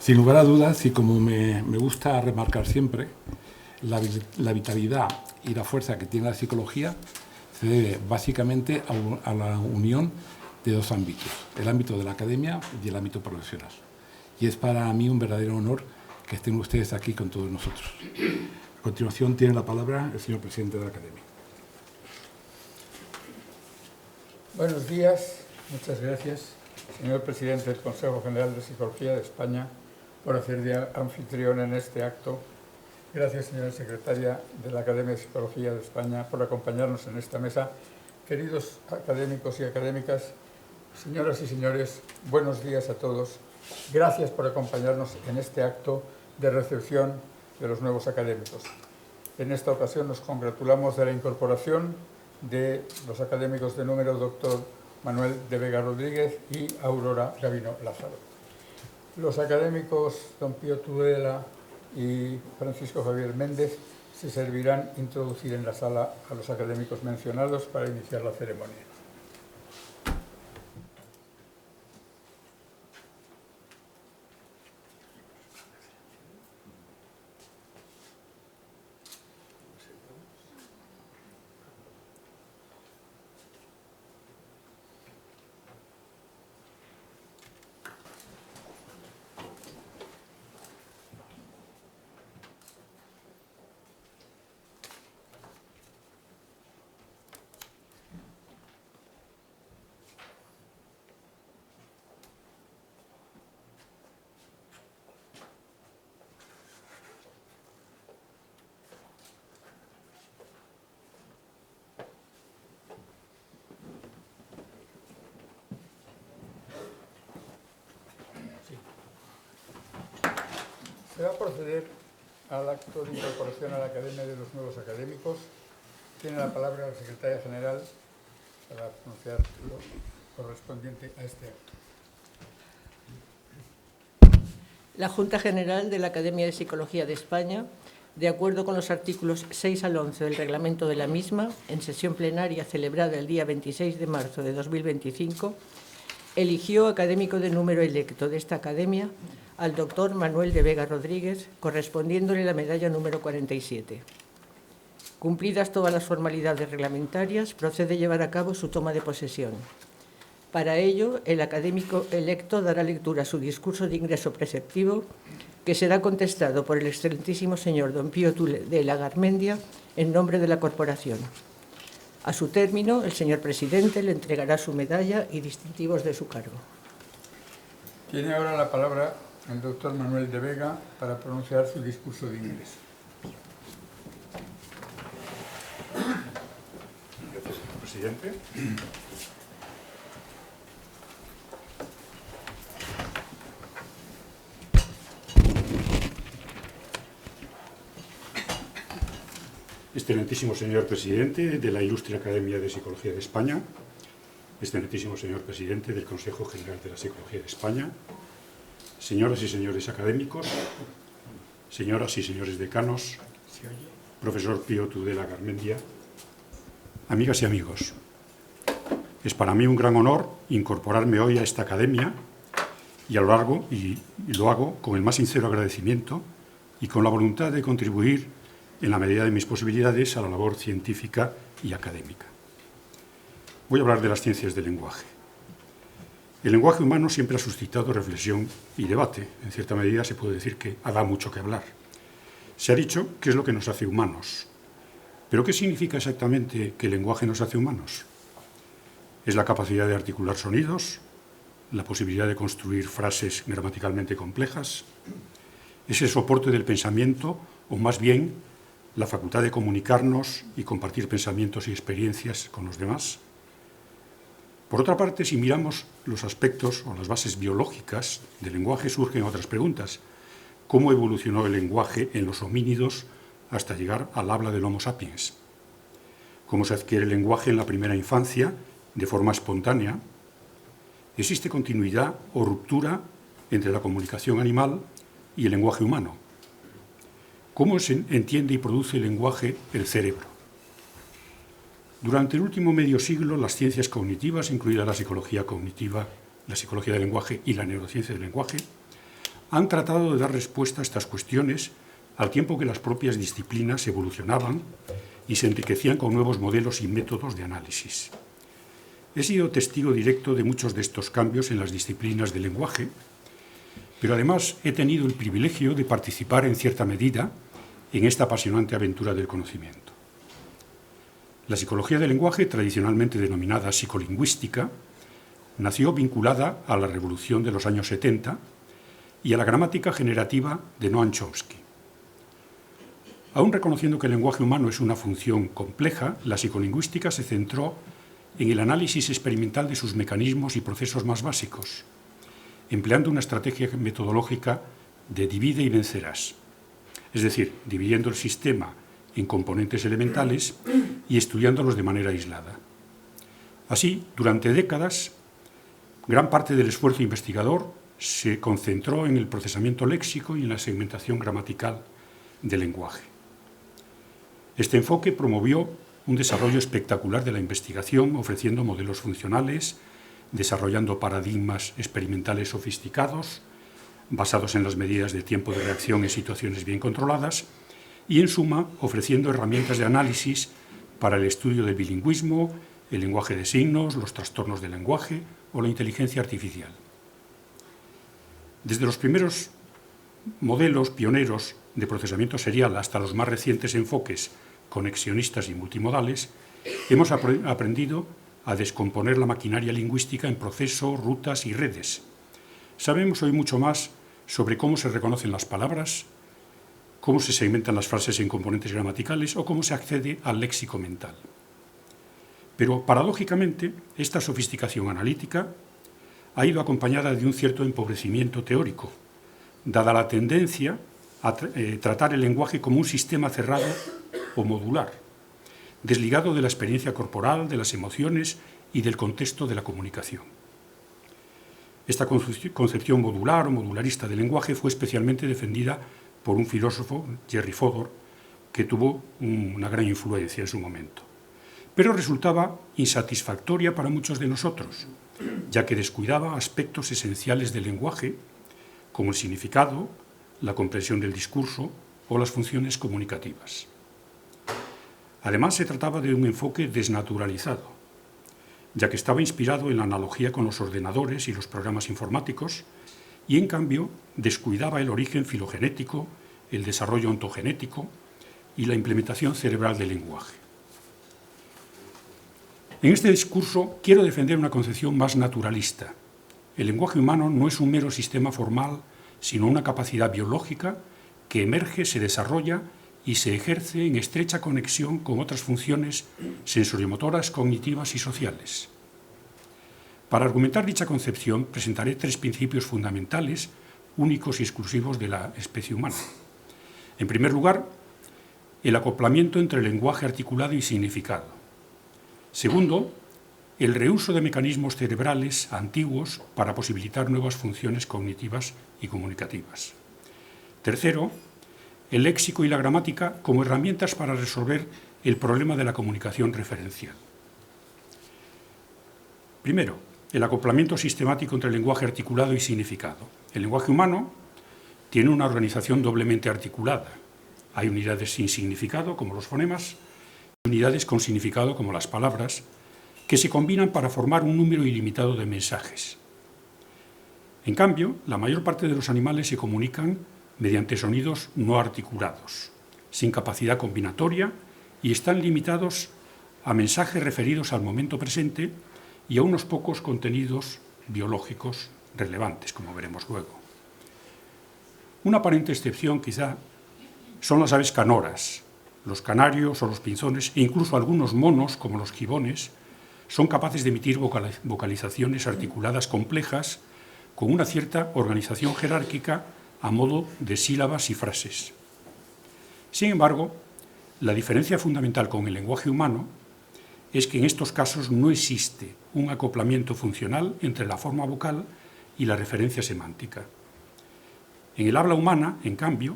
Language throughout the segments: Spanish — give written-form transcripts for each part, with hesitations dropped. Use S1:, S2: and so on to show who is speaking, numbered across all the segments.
S1: Sin lugar a dudas, y como me gusta remarcar siempre, la vitalidad y la fuerza que tiene la psicología se debe básicamente a la unión de dos ámbitos, el ámbito de la academia y el ámbito profesional. Y es para mí un verdadero honor que estén ustedes aquí con todos nosotros. A continuación tiene la palabra el señor presidente de la academia.
S2: Buenos días, muchas gracias, señor presidente del Consejo General de Psicología de España, por hacer de anfitrión en este acto. Gracias, señora secretaria de la Academia de Psicología de España, por acompañarnos en esta mesa. Queridos académicos y académicas, señoras y señores, buenos días a todos. Gracias por acompañarnos en este acto de recepción de los nuevos académicos. En esta ocasión nos congratulamos de la incorporación de los académicos de número doctor Manuel de Vega Rodríguez y Aurora Gavino Lázaro. Los académicos don Pío Tudela y Francisco Javier Méndez se servirán introducir en la sala a los académicos mencionados para iniciar la ceremonia. Se va a proceder al acto de incorporación a la Academia de los nuevos académicos. Tiene la palabra la secretaria general para pronunciar lo correspondiente a este acto.
S3: La Junta General de la Academia de Psicología de España, de acuerdo con los artículos 6 al 11 del reglamento de la misma, en sesión plenaria celebrada el día 26 de marzo de 2025, eligió académico de número electo de esta academia al doctor Manuel de Vega Rodríguez, correspondiéndole la medalla número 47. Cumplidas todas las formalidades reglamentarias, procede llevar a cabo su toma de posesión. Para ello, el académico electo dará lectura a su discurso de ingreso preceptivo, que será contestado por el excelentísimo señor don Pío Tudela Garmendia en nombre de la corporación. A su término, el señor presidente le entregará su medalla y distintivos de su cargo.
S2: Tiene ahora la palabra el doctor Manuel de Vega para pronunciar su discurso de ingreso.
S4: Gracias, señor presidente. Excelentísimo señor presidente de la Ilustre Academia de Psicología de España, excelentísimo señor presidente del Consejo General de la Psicología de España, señoras y señores académicos, señoras y señores decanos, profesor Pío Tudela Garmendia, amigas y amigos, es para mí un gran honor incorporarme hoy a esta academia y lo hago con el más sincero agradecimiento y con la voluntad de contribuir en la medida de mis posibilidades a la labor científica y académica. Voy a hablar de las ciencias del lenguaje. El lenguaje humano siempre ha suscitado reflexión y debate. En cierta medida se puede decir que da mucho que hablar. Se ha dicho qué es lo que nos hace humanos. ¿Pero qué significa exactamente que el lenguaje nos hace humanos? ¿Es la capacidad de articular sonidos? ¿La posibilidad de construir frases gramaticalmente complejas? ¿Es el soporte del pensamiento o más bien la facultad de comunicarnos y compartir pensamientos y experiencias con los demás? Por otra parte, si miramos los aspectos o las bases biológicas del lenguaje, surgen otras preguntas. ¿Cómo evolucionó el lenguaje en los homínidos hasta llegar al habla del Homo sapiens? ¿Cómo se adquiere el lenguaje en la primera infancia de forma espontánea? ¿Existe continuidad o ruptura entre la comunicación animal y el lenguaje humano? ¿Cómo se entiende y produce el lenguaje el cerebro? Durante el último medio siglo, las ciencias cognitivas, incluida la psicología cognitiva, la psicología del lenguaje y la neurociencia del lenguaje, han tratado de dar respuesta a estas cuestiones al tiempo que las propias disciplinas evolucionaban y se enriquecían con nuevos modelos y métodos de análisis. He sido testigo directo de muchos de estos cambios en las disciplinas del lenguaje, pero además he tenido el privilegio de participar en cierta medida en esta apasionante aventura del conocimiento. La psicología del lenguaje, tradicionalmente denominada psicolingüística, nació vinculada a la revolución de los años 70 y a la gramática generativa de Noam Chomsky. Aún reconociendo que el lenguaje humano es una función compleja, la psicolingüística se centró en el análisis experimental de sus mecanismos y procesos más básicos, empleando una estrategia metodológica de divide y vencerás, es decir, dividiendo el sistema en componentes elementales y estudiándolos de manera aislada. Así, durante décadas, gran parte del esfuerzo investigador se concentró en el procesamiento léxico y en la segmentación gramatical del lenguaje. Este enfoque promovió un desarrollo espectacular de la investigación, ofreciendo modelos funcionales, desarrollando paradigmas experimentales sofisticados, basados en las medidas de tiempo de reacción en situaciones bien controladas, y, en suma, ofreciendo herramientas de análisis para el estudio del bilingüismo, el lenguaje de signos, los trastornos del lenguaje o la inteligencia artificial. Desde los primeros modelos pioneros de procesamiento serial hasta los más recientes enfoques conexionistas y multimodales, hemos aprendido a descomponer la maquinaria lingüística en procesos, rutas y redes. Sabemos hoy mucho más sobre cómo se reconocen las palabras, cómo se segmentan las frases en componentes gramaticales o cómo se accede al léxico mental. Pero, paradójicamente, esta sofisticación analítica ha ido acompañada de un cierto empobrecimiento teórico, dada la tendencia a tratar el lenguaje como un sistema cerrado o modular, desligado de la experiencia corporal, de las emociones y del contexto de la comunicación. Esta concepción modular o modularista del lenguaje fue especialmente defendida por un filósofo, Jerry Fodor, que tuvo una gran influencia en su momento. Pero resultaba insatisfactoria para muchos de nosotros, ya que descuidaba aspectos esenciales del lenguaje, como el significado, la comprensión del discurso o las funciones comunicativas. Además, se trataba de un enfoque desnaturalizado, ya que estaba inspirado en la analogía con los ordenadores y los programas informáticos, y en cambio descuidaba el origen filogenético, el desarrollo ontogenético y la implementación cerebral del lenguaje. En este discurso quiero defender una concepción más naturalista. El lenguaje humano no es un mero sistema formal, sino una capacidad biológica que emerge, se desarrolla y se ejerce en estrecha conexión con otras funciones sensoriomotoras, cognitivas y sociales. Para argumentar dicha concepción, presentaré 3 principios fundamentales, únicos y exclusivos de la especie humana. En primer lugar, el acoplamiento entre lenguaje articulado y significado. Segundo, el reuso de mecanismos cerebrales antiguos para posibilitar nuevas funciones cognitivas y comunicativas. Tercero, el léxico y la gramática como herramientas para resolver el problema de la comunicación referencial. Primero, el acoplamiento sistemático entre lenguaje articulado y significado. El lenguaje humano tiene una organización doblemente articulada. Hay unidades sin significado, como los fonemas, y unidades con significado, como las palabras, que se combinan para formar un número ilimitado de mensajes. En cambio, la mayor parte de los animales se comunican mediante sonidos no articulados, sin capacidad combinatoria, y están limitados a mensajes referidos al momento presente y a unos pocos contenidos biológicos relevantes, como veremos luego. Una aparente excepción, quizá, son las aves canoras. Los canarios o los pinzones, e incluso algunos monos, como los gibones, son capaces de emitir vocalizaciones articuladas complejas con una cierta organización jerárquica a modo de sílabas y frases. Sin embargo, la diferencia fundamental con el lenguaje humano es que en estos casos no existe un acoplamiento funcional entre la forma vocal y la referencia semántica. En el habla humana, en cambio,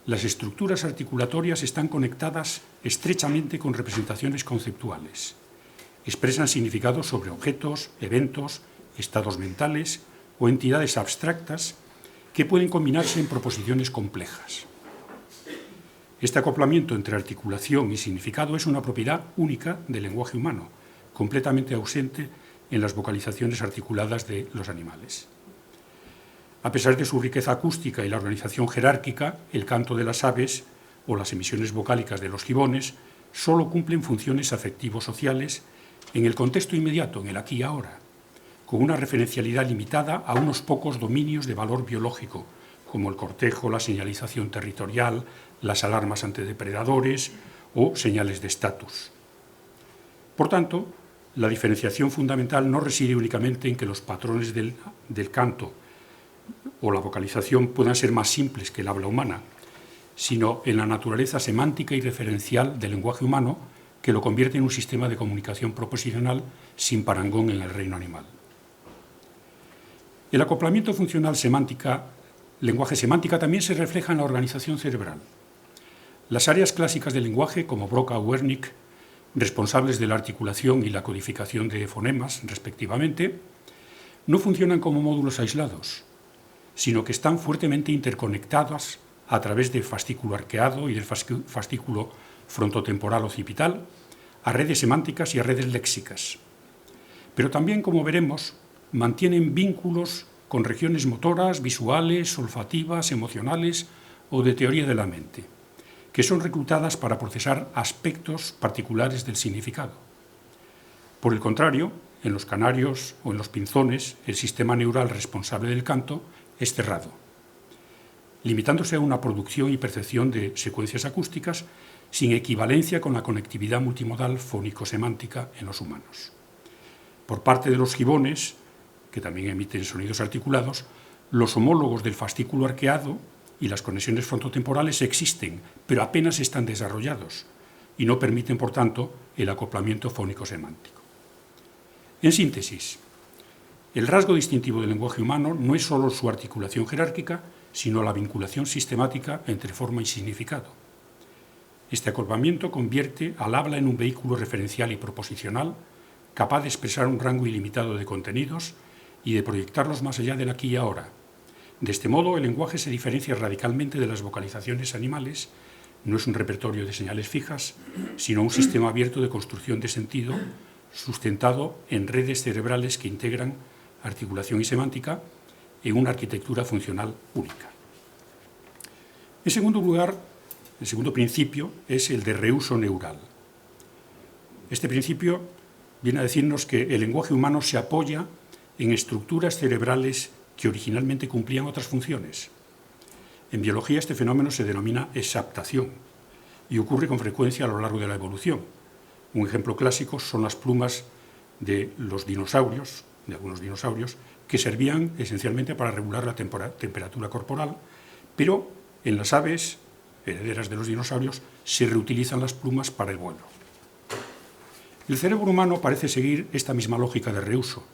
S4: las estructuras articulatorias están conectadas estrechamente con representaciones conceptuales. Expresan significados sobre objetos, eventos, estados mentales o entidades abstractas que pueden combinarse en proposiciones complejas. Este acoplamiento entre articulación y significado es una propiedad única del lenguaje humano, completamente ausente en las vocalizaciones articuladas de los animales. A pesar de su riqueza acústica y la organización jerárquica, el canto de las aves o las emisiones vocálicas de los gibones solo cumplen funciones afectivo-sociales en el contexto inmediato, en el aquí y ahora, con una referencialidad limitada a unos pocos dominios de valor biológico, como el cortejo, la señalización territorial, las alarmas ante depredadores o señales de estatus. Por tanto, la diferenciación fundamental no reside únicamente en que los patrones del canto o la vocalización puedan ser más simples que el habla humana, sino en la naturaleza semántica y referencial del lenguaje humano que lo convierte en un sistema de comunicación proposicional sin parangón en el reino animal. El acoplamiento funcional lenguaje-semántica también se refleja en la organización cerebral. Las áreas clásicas del lenguaje, como Broca o Wernicke, responsables de la articulación y la codificación de fonemas, respectivamente, no funcionan como módulos aislados, sino que están fuertemente interconectadas a través del fascículo arqueado y del fascículo frontotemporal occipital a redes semánticas y a redes léxicas. Pero también, como veremos, mantienen vínculos con regiones motoras, visuales, olfativas, emocionales o de teoría de la mente, que son reclutadas para procesar aspectos particulares del significado. Por el contrario, en los canarios o en los pinzones, el sistema neural responsable del canto es cerrado, limitándose a una producción y percepción de secuencias acústicas sin equivalencia con la conectividad multimodal fónico-semántica en los humanos. Por parte de los gibones, que también emiten sonidos articulados, los homólogos del fascículo arqueado y las conexiones frontotemporales existen, pero apenas están desarrollados y no permiten, por tanto, el acoplamiento fónico-semántico. En síntesis, el rasgo distintivo del lenguaje humano no es solo su articulación jerárquica, sino la vinculación sistemática entre forma y significado. Este acoplamiento convierte al habla en un vehículo referencial y proposicional, capaz de expresar un rango ilimitado de contenidos y de proyectarlos más allá del aquí y ahora. De este modo, el lenguaje se diferencia radicalmente de las vocalizaciones animales, no es un repertorio de señales fijas, sino un sistema abierto de construcción de sentido, sustentado en redes cerebrales que integran articulación y semántica en una arquitectura funcional única. En segundo lugar, el segundo principio es el de reuso neural. Este principio viene a decirnos que el lenguaje humano se apoya en estructuras cerebrales que originalmente cumplían otras funciones. En biología este fenómeno se denomina exaptación y ocurre con frecuencia a lo largo de la evolución. Un ejemplo clásico son las plumas de los dinosaurios, de algunos dinosaurios, que servían esencialmente para regular la temperatura corporal, pero en las aves, herederas de los dinosaurios, se reutilizan las plumas para el vuelo. El cerebro humano parece seguir esta misma lógica de reuso.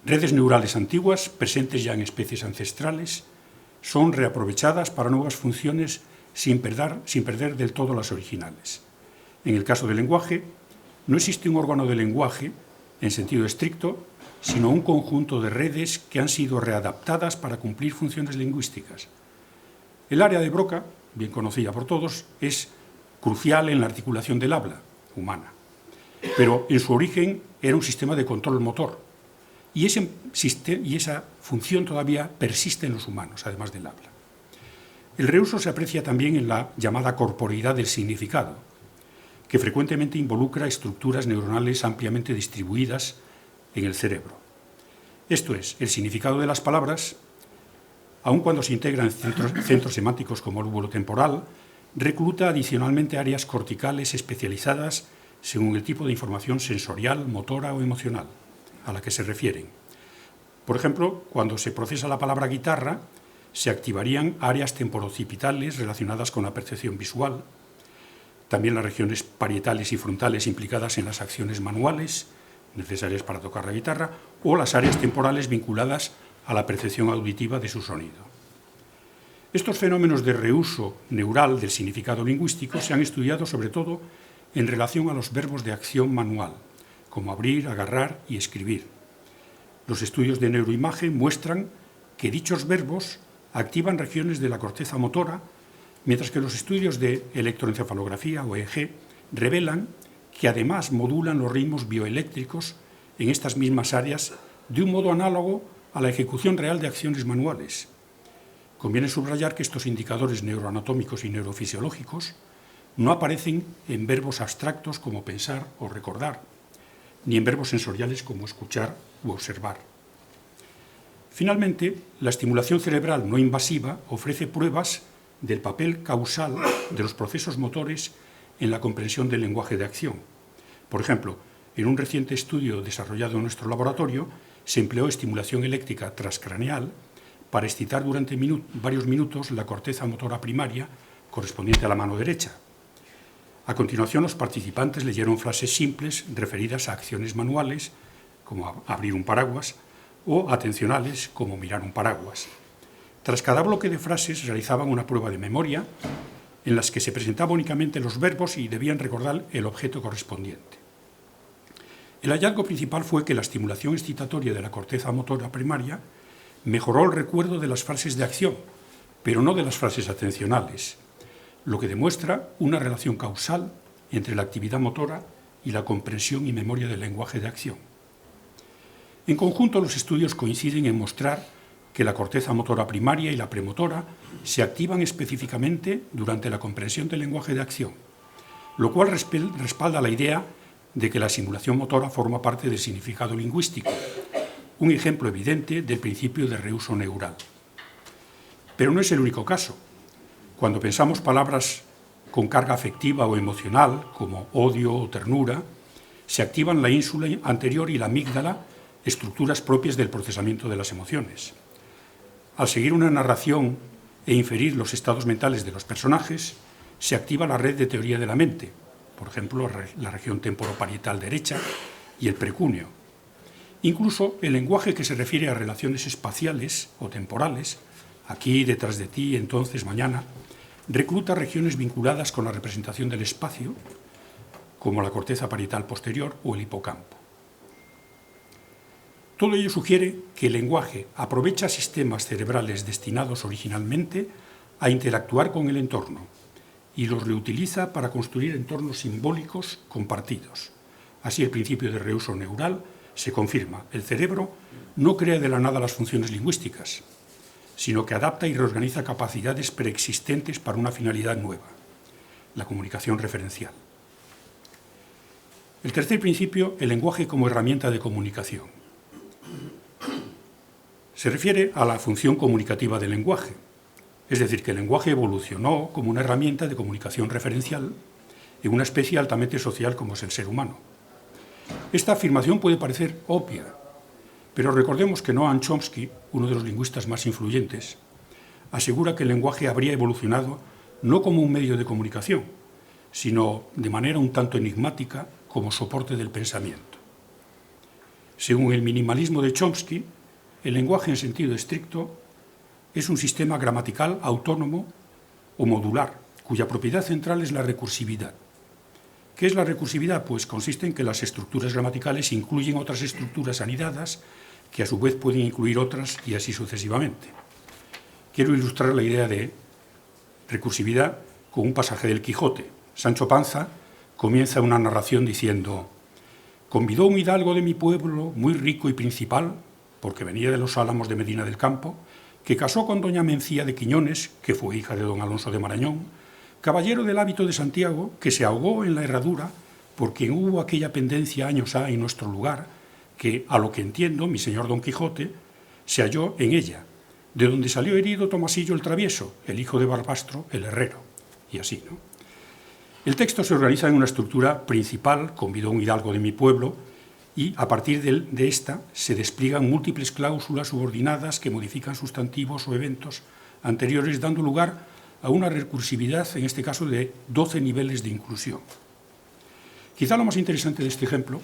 S4: Redes neurales antiguas, presentes ya en especies ancestrales, son reaprovechadas para nuevas funciones sin perder del todo las originales. En el caso del lenguaje, no existe un órgano de lenguaje en sentido estricto, sino un conjunto de redes que han sido readaptadas para cumplir funciones lingüísticas. El área de Broca, bien conocida por todos, es crucial en la articulación del habla humana, pero en su origen era un sistema de control motor, y esa función todavía persiste en los humanos, además del habla. El reuso se aprecia también en la llamada corporeidad del significado, que frecuentemente involucra estructuras neuronales ampliamente distribuidas en el cerebro. Esto es, el significado de las palabras, aun cuando se integran centros semánticos como el lóbulo temporal, recluta adicionalmente áreas corticales especializadas según el tipo de información sensorial, motora o emocional a la que se refieren. Por ejemplo, cuando se procesa la palabra guitarra, se activarían áreas temporocipitales relacionadas con la percepción visual, también las regiones parietales y frontales implicadas en las acciones manuales necesarias para tocar la guitarra, o las áreas temporales vinculadas a la percepción auditiva de su sonido. Estos fenómenos de reuso neural del significado lingüístico se han estudiado sobre todo en relación a los verbos de acción manual, como abrir, agarrar y escribir. Los estudios de neuroimagen muestran que dichos verbos activan regiones de la corteza motora, mientras que los estudios de electroencefalografía o EEG revelan que además modulan los ritmos bioeléctricos en estas mismas áreas de un modo análogo a la ejecución real de acciones manuales. Conviene subrayar que estos indicadores neuroanatómicos y neurofisiológicos no aparecen en verbos abstractos como pensar o recordar, ni en verbos sensoriales como escuchar u observar. Finalmente, la estimulación cerebral no invasiva ofrece pruebas del papel causal de los procesos motores en la comprensión del lenguaje de acción. Por ejemplo, en un reciente estudio desarrollado en nuestro laboratorio, se empleó estimulación eléctrica transcraneal para excitar durante varios minutos la corteza motora primaria correspondiente a la mano derecha. A continuación, los participantes leyeron frases simples referidas a acciones manuales, como abrir un paraguas, o atencionales, como mirar un paraguas. Tras cada bloque de frases realizaban una prueba de memoria en las que se presentaban únicamente los verbos y debían recordar el objeto correspondiente. El hallazgo principal fue que la estimulación excitatoria de la corteza motora primaria mejoró el recuerdo de las frases de acción, pero no de las frases atencionales, lo que demuestra una relación causal entre la actividad motora y la comprensión y memoria del lenguaje de acción. En conjunto, los estudios coinciden en mostrar que la corteza motora primaria y la premotora se activan específicamente durante la comprensión del lenguaje de acción, lo cual respalda la idea de que la simulación motora forma parte del significado lingüístico, un ejemplo evidente del principio de reuso neural. Pero no es el único caso. Cuando pensamos palabras con carga afectiva o emocional, como odio o ternura, se activan la ínsula anterior y la amígdala, estructuras propias del procesamiento de las emociones. Al seguir una narración e inferir los estados mentales de los personajes, se activa la red de teoría de la mente, por ejemplo, la región temporoparietal derecha y el precúneo. Incluso el lenguaje que se refiere a relaciones espaciales o temporales, aquí, detrás de ti, entonces, mañana, recluta regiones vinculadas con la representación del espacio, como la corteza parietal posterior o el hipocampo. Todo ello sugiere que el lenguaje aprovecha sistemas cerebrales destinados originalmente a interactuar con el entorno y los reutiliza para construir entornos simbólicos compartidos. Así, el principio de reuso neural se confirma. El cerebro no crea de la nada las funciones lingüísticas, sino que adapta y reorganiza capacidades preexistentes para una finalidad nueva, la comunicación referencial. El tercer principio, el lenguaje como herramienta de comunicación. Se refiere a la función comunicativa del lenguaje, es decir, que el lenguaje evolucionó como una herramienta de comunicación referencial en una especie altamente social como es el ser humano. Esta afirmación puede parecer obvia, pero recordemos que Noam Chomsky, uno de los lingüistas más influyentes, asegura que el lenguaje habría evolucionado no como un medio de comunicación, sino de manera un tanto enigmática como soporte del pensamiento. Según el minimalismo de Chomsky, el lenguaje en sentido estricto es un sistema gramatical autónomo o modular, cuya propiedad central es la recursividad. ¿Qué es la recursividad? Pues consiste en que las estructuras gramaticales incluyen otras estructuras anidadas que a su vez pueden incluir otras y así sucesivamente. Quiero ilustrar la idea de recursividad con un pasaje del Quijote. Sancho Panza comienza una narración diciendo: «Convidó un hidalgo de mi pueblo, muy rico y principal, porque venía de los álamos de Medina del Campo, que casó con doña Mencía de Quiñones, que fue hija de don Alonso de Marañón, caballero del hábito de Santiago, que se ahogó en la herradura, por quien hubo aquella pendencia años ha en nuestro lugar, que, a lo que entiendo, mi señor Don Quijote, se halló en ella, de donde salió herido Tomasillo el Travieso, el hijo de Barbastro, el herrero», y así, ¿no? El texto se organiza en una estructura principal, convidó un hidalgo de mi pueblo, y a partir de esta se despliegan múltiples cláusulas subordinadas que modifican sustantivos o eventos anteriores, dando lugar a una recursividad, en este caso, de 12 niveles de inclusión. Quizá lo más interesante de este ejemplo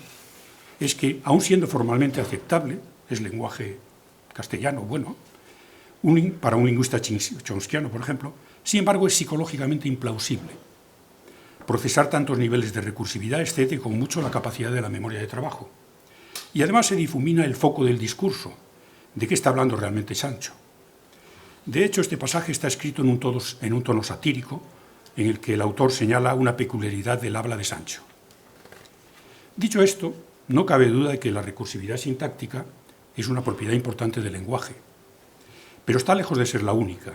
S4: es que, aun siendo formalmente aceptable, es lenguaje castellano bueno, para un lingüista chomskiano, por ejemplo, sin embargo, es psicológicamente implausible. Procesar tantos niveles de recursividad excede con mucho la capacidad de la memoria de trabajo. Y además se difumina el foco del discurso. ¿De qué está hablando realmente Sancho? De hecho, este pasaje está escrito en un tono satírico, en el que el autor señala una peculiaridad del habla de Sancho. Dicho esto, no cabe duda de que la recursividad sintáctica es una propiedad importante del lenguaje, pero está lejos de ser la única.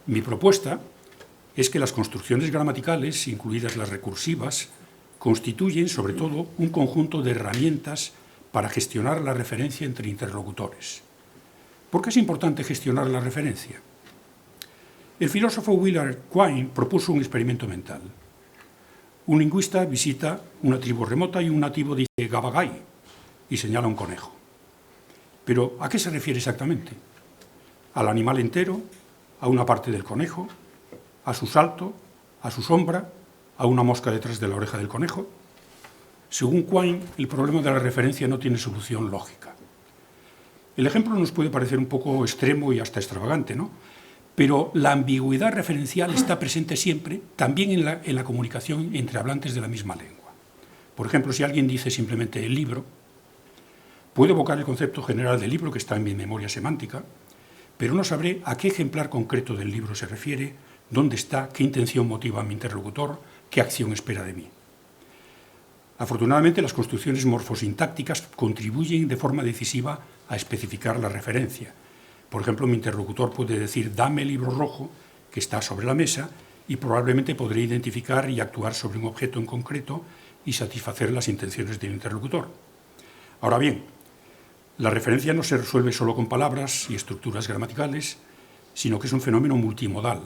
S4: Mi propuesta es que las construcciones gramaticales, incluidas las recursivas, constituyen, sobre todo, un conjunto de herramientas para gestionar la referencia entre interlocutores. ¿Por qué es importante gestionar la referencia? El filósofo Willard Quine propuso un experimento mental. Un lingüista visita una tribu remota y un nativo dice «gabagai» y señala un conejo. Pero, ¿a qué se refiere exactamente? ¿Al animal entero? ¿A una parte del conejo? ¿A su salto? ¿A su sombra? ¿A una mosca detrás de la oreja del conejo? Según Quine, el problema de la referencia no tiene solución lógica. El ejemplo nos puede parecer un poco extremo y hasta extravagante, ¿no? Pero la ambigüedad referencial está presente siempre, también en la comunicación entre hablantes de la misma lengua. Por ejemplo, si alguien dice simplemente el libro, puedo evocar el concepto general del libro que está en mi memoria semántica, pero no sabré a qué ejemplar concreto del libro se refiere, dónde está, qué intención motiva a mi interlocutor, qué acción espera de mí. Afortunadamente, las construcciones morfosintácticas contribuyen de forma decisiva a especificar la referencia. Por ejemplo, mi interlocutor puede decir «dame el libro rojo», que está sobre la mesa, y probablemente podré identificar y actuar sobre un objeto en concreto y satisfacer las intenciones del interlocutor. Ahora bien, la referencia no se resuelve solo con palabras y estructuras gramaticales, sino que es un fenómeno multimodal.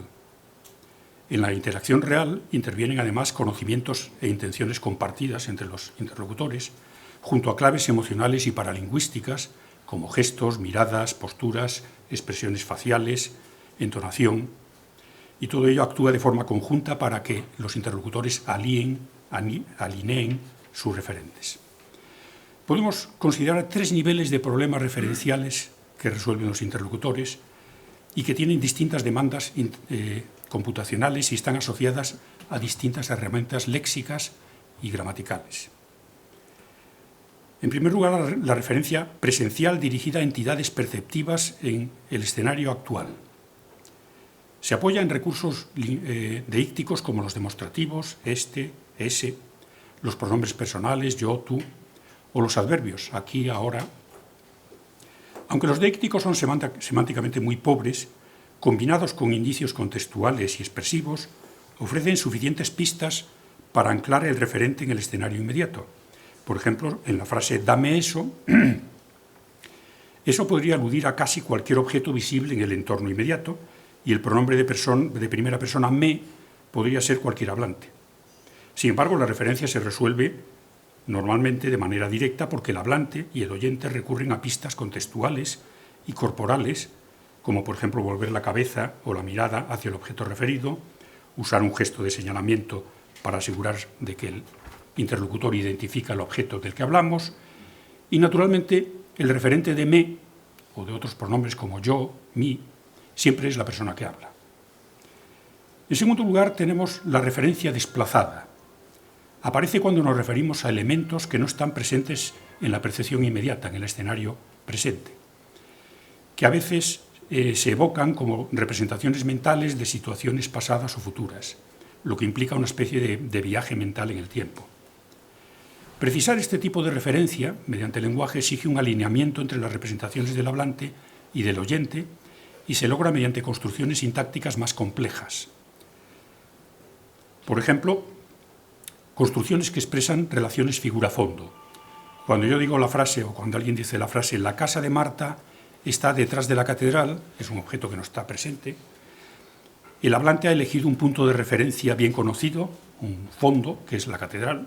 S4: En la interacción real intervienen además conocimientos e intenciones compartidas entre los interlocutores, junto a claves emocionales y paralingüísticas, como gestos, miradas, posturas, expresiones faciales, entonación, y todo ello actúa de forma conjunta para que los interlocutores alineen sus referentes. Podemos considerar 3 niveles de problemas referenciales que resuelven los interlocutores y que tienen distintas demandas computacionales y están asociadas a distintas herramientas léxicas y gramaticales. En primer lugar, la referencia presencial dirigida a entidades perceptivas en el escenario actual. Se apoya en recursos deícticos como los demostrativos, este, ese, los pronombres personales, yo, tú, o los adverbios, aquí, ahora. Aunque los deícticos son semánticamente muy pobres, combinados con indicios contextuales y expresivos, ofrecen suficientes pistas para anclar el referente en el escenario inmediato. Por ejemplo, en la frase «dame eso», eso podría aludir a casi cualquier objeto visible en el entorno inmediato, y el pronombre de primera persona «me» podría ser cualquier hablante. Sin embargo, la referencia se resuelve normalmente de manera directa porque el hablante y el oyente recurren a pistas contextuales y corporales, como por ejemplo volver la cabeza o la mirada hacia el objeto referido, usar un gesto de señalamiento para asegurar de que el interlocutor identifica el objeto del que hablamos, y naturalmente el referente de me o de otros pronombres como yo, mi, siempre es la persona que habla. En segundo lugar, tenemos la referencia desplazada. Aparece cuando nos referimos a elementos que no están presentes en la percepción inmediata, en el escenario presente, que a veces se evocan como representaciones mentales de situaciones pasadas o futuras, lo que implica una especie de viaje mental en el tiempo. Precisar este tipo de referencia mediante el lenguaje exige un alineamiento entre las representaciones del hablante y del oyente y se logra mediante construcciones sintácticas más complejas. Por ejemplo, construcciones que expresan relaciones figura-fondo. Cuando yo digo la frase o cuando alguien dice la frase «la casa de Marta está detrás de la catedral», es un objeto que no está presente, el hablante ha elegido un punto de referencia bien conocido, un fondo, que es la catedral,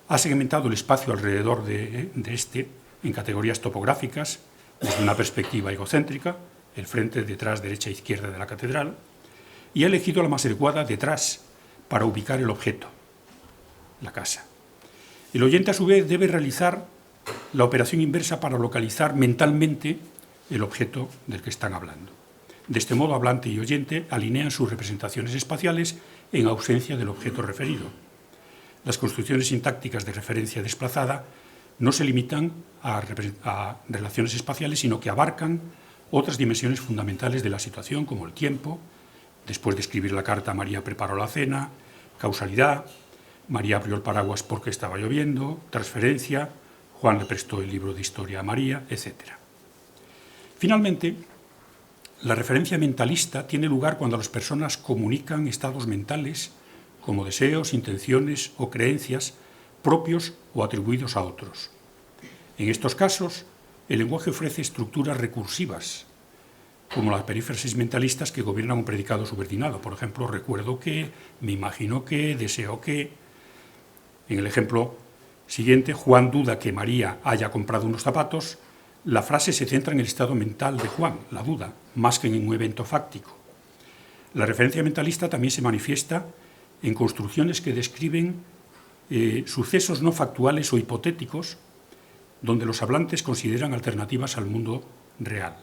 S4: ha segmentado el espacio alrededor de este en categorías topográficas, desde una perspectiva egocéntrica, el frente, detrás, derecha e izquierda de la catedral, y ha elegido la más adecuada detrás para ubicar el objeto, la casa. El oyente, a su vez, debe realizar la operación inversa para localizar mentalmente el objeto del que están hablando. De este modo, hablante y oyente alinean sus representaciones espaciales en ausencia del objeto referido. Las construcciones sintácticas de referencia desplazada no se limitan a relaciones espaciales, sino que abarcan otras dimensiones fundamentales de la situación, como el tiempo, después de escribir la carta María preparó la cena, causalidad, María abrió el paraguas porque estaba lloviendo, transferencia, Juan le prestó el libro de historia a María, etc. Finalmente, la referencia mentalista tiene lugar cuando las personas comunican estados mentales como deseos, intenciones o creencias propios o atribuidos a otros. En estos casos, el lenguaje ofrece estructuras recursivas, como las perífrasis mentalistas que gobiernan un predicado subordinado. Por ejemplo, recuerdo que, me imagino que, deseo que. En el ejemplo siguiente, Juan duda que María haya comprado unos zapatos. La frase se centra en el estado mental de Juan, la duda, más que en un evento fáctico. La referencia mentalista también se manifiesta en construcciones que describen sucesos no factuales o hipotéticos, donde los hablantes consideran alternativas al mundo real.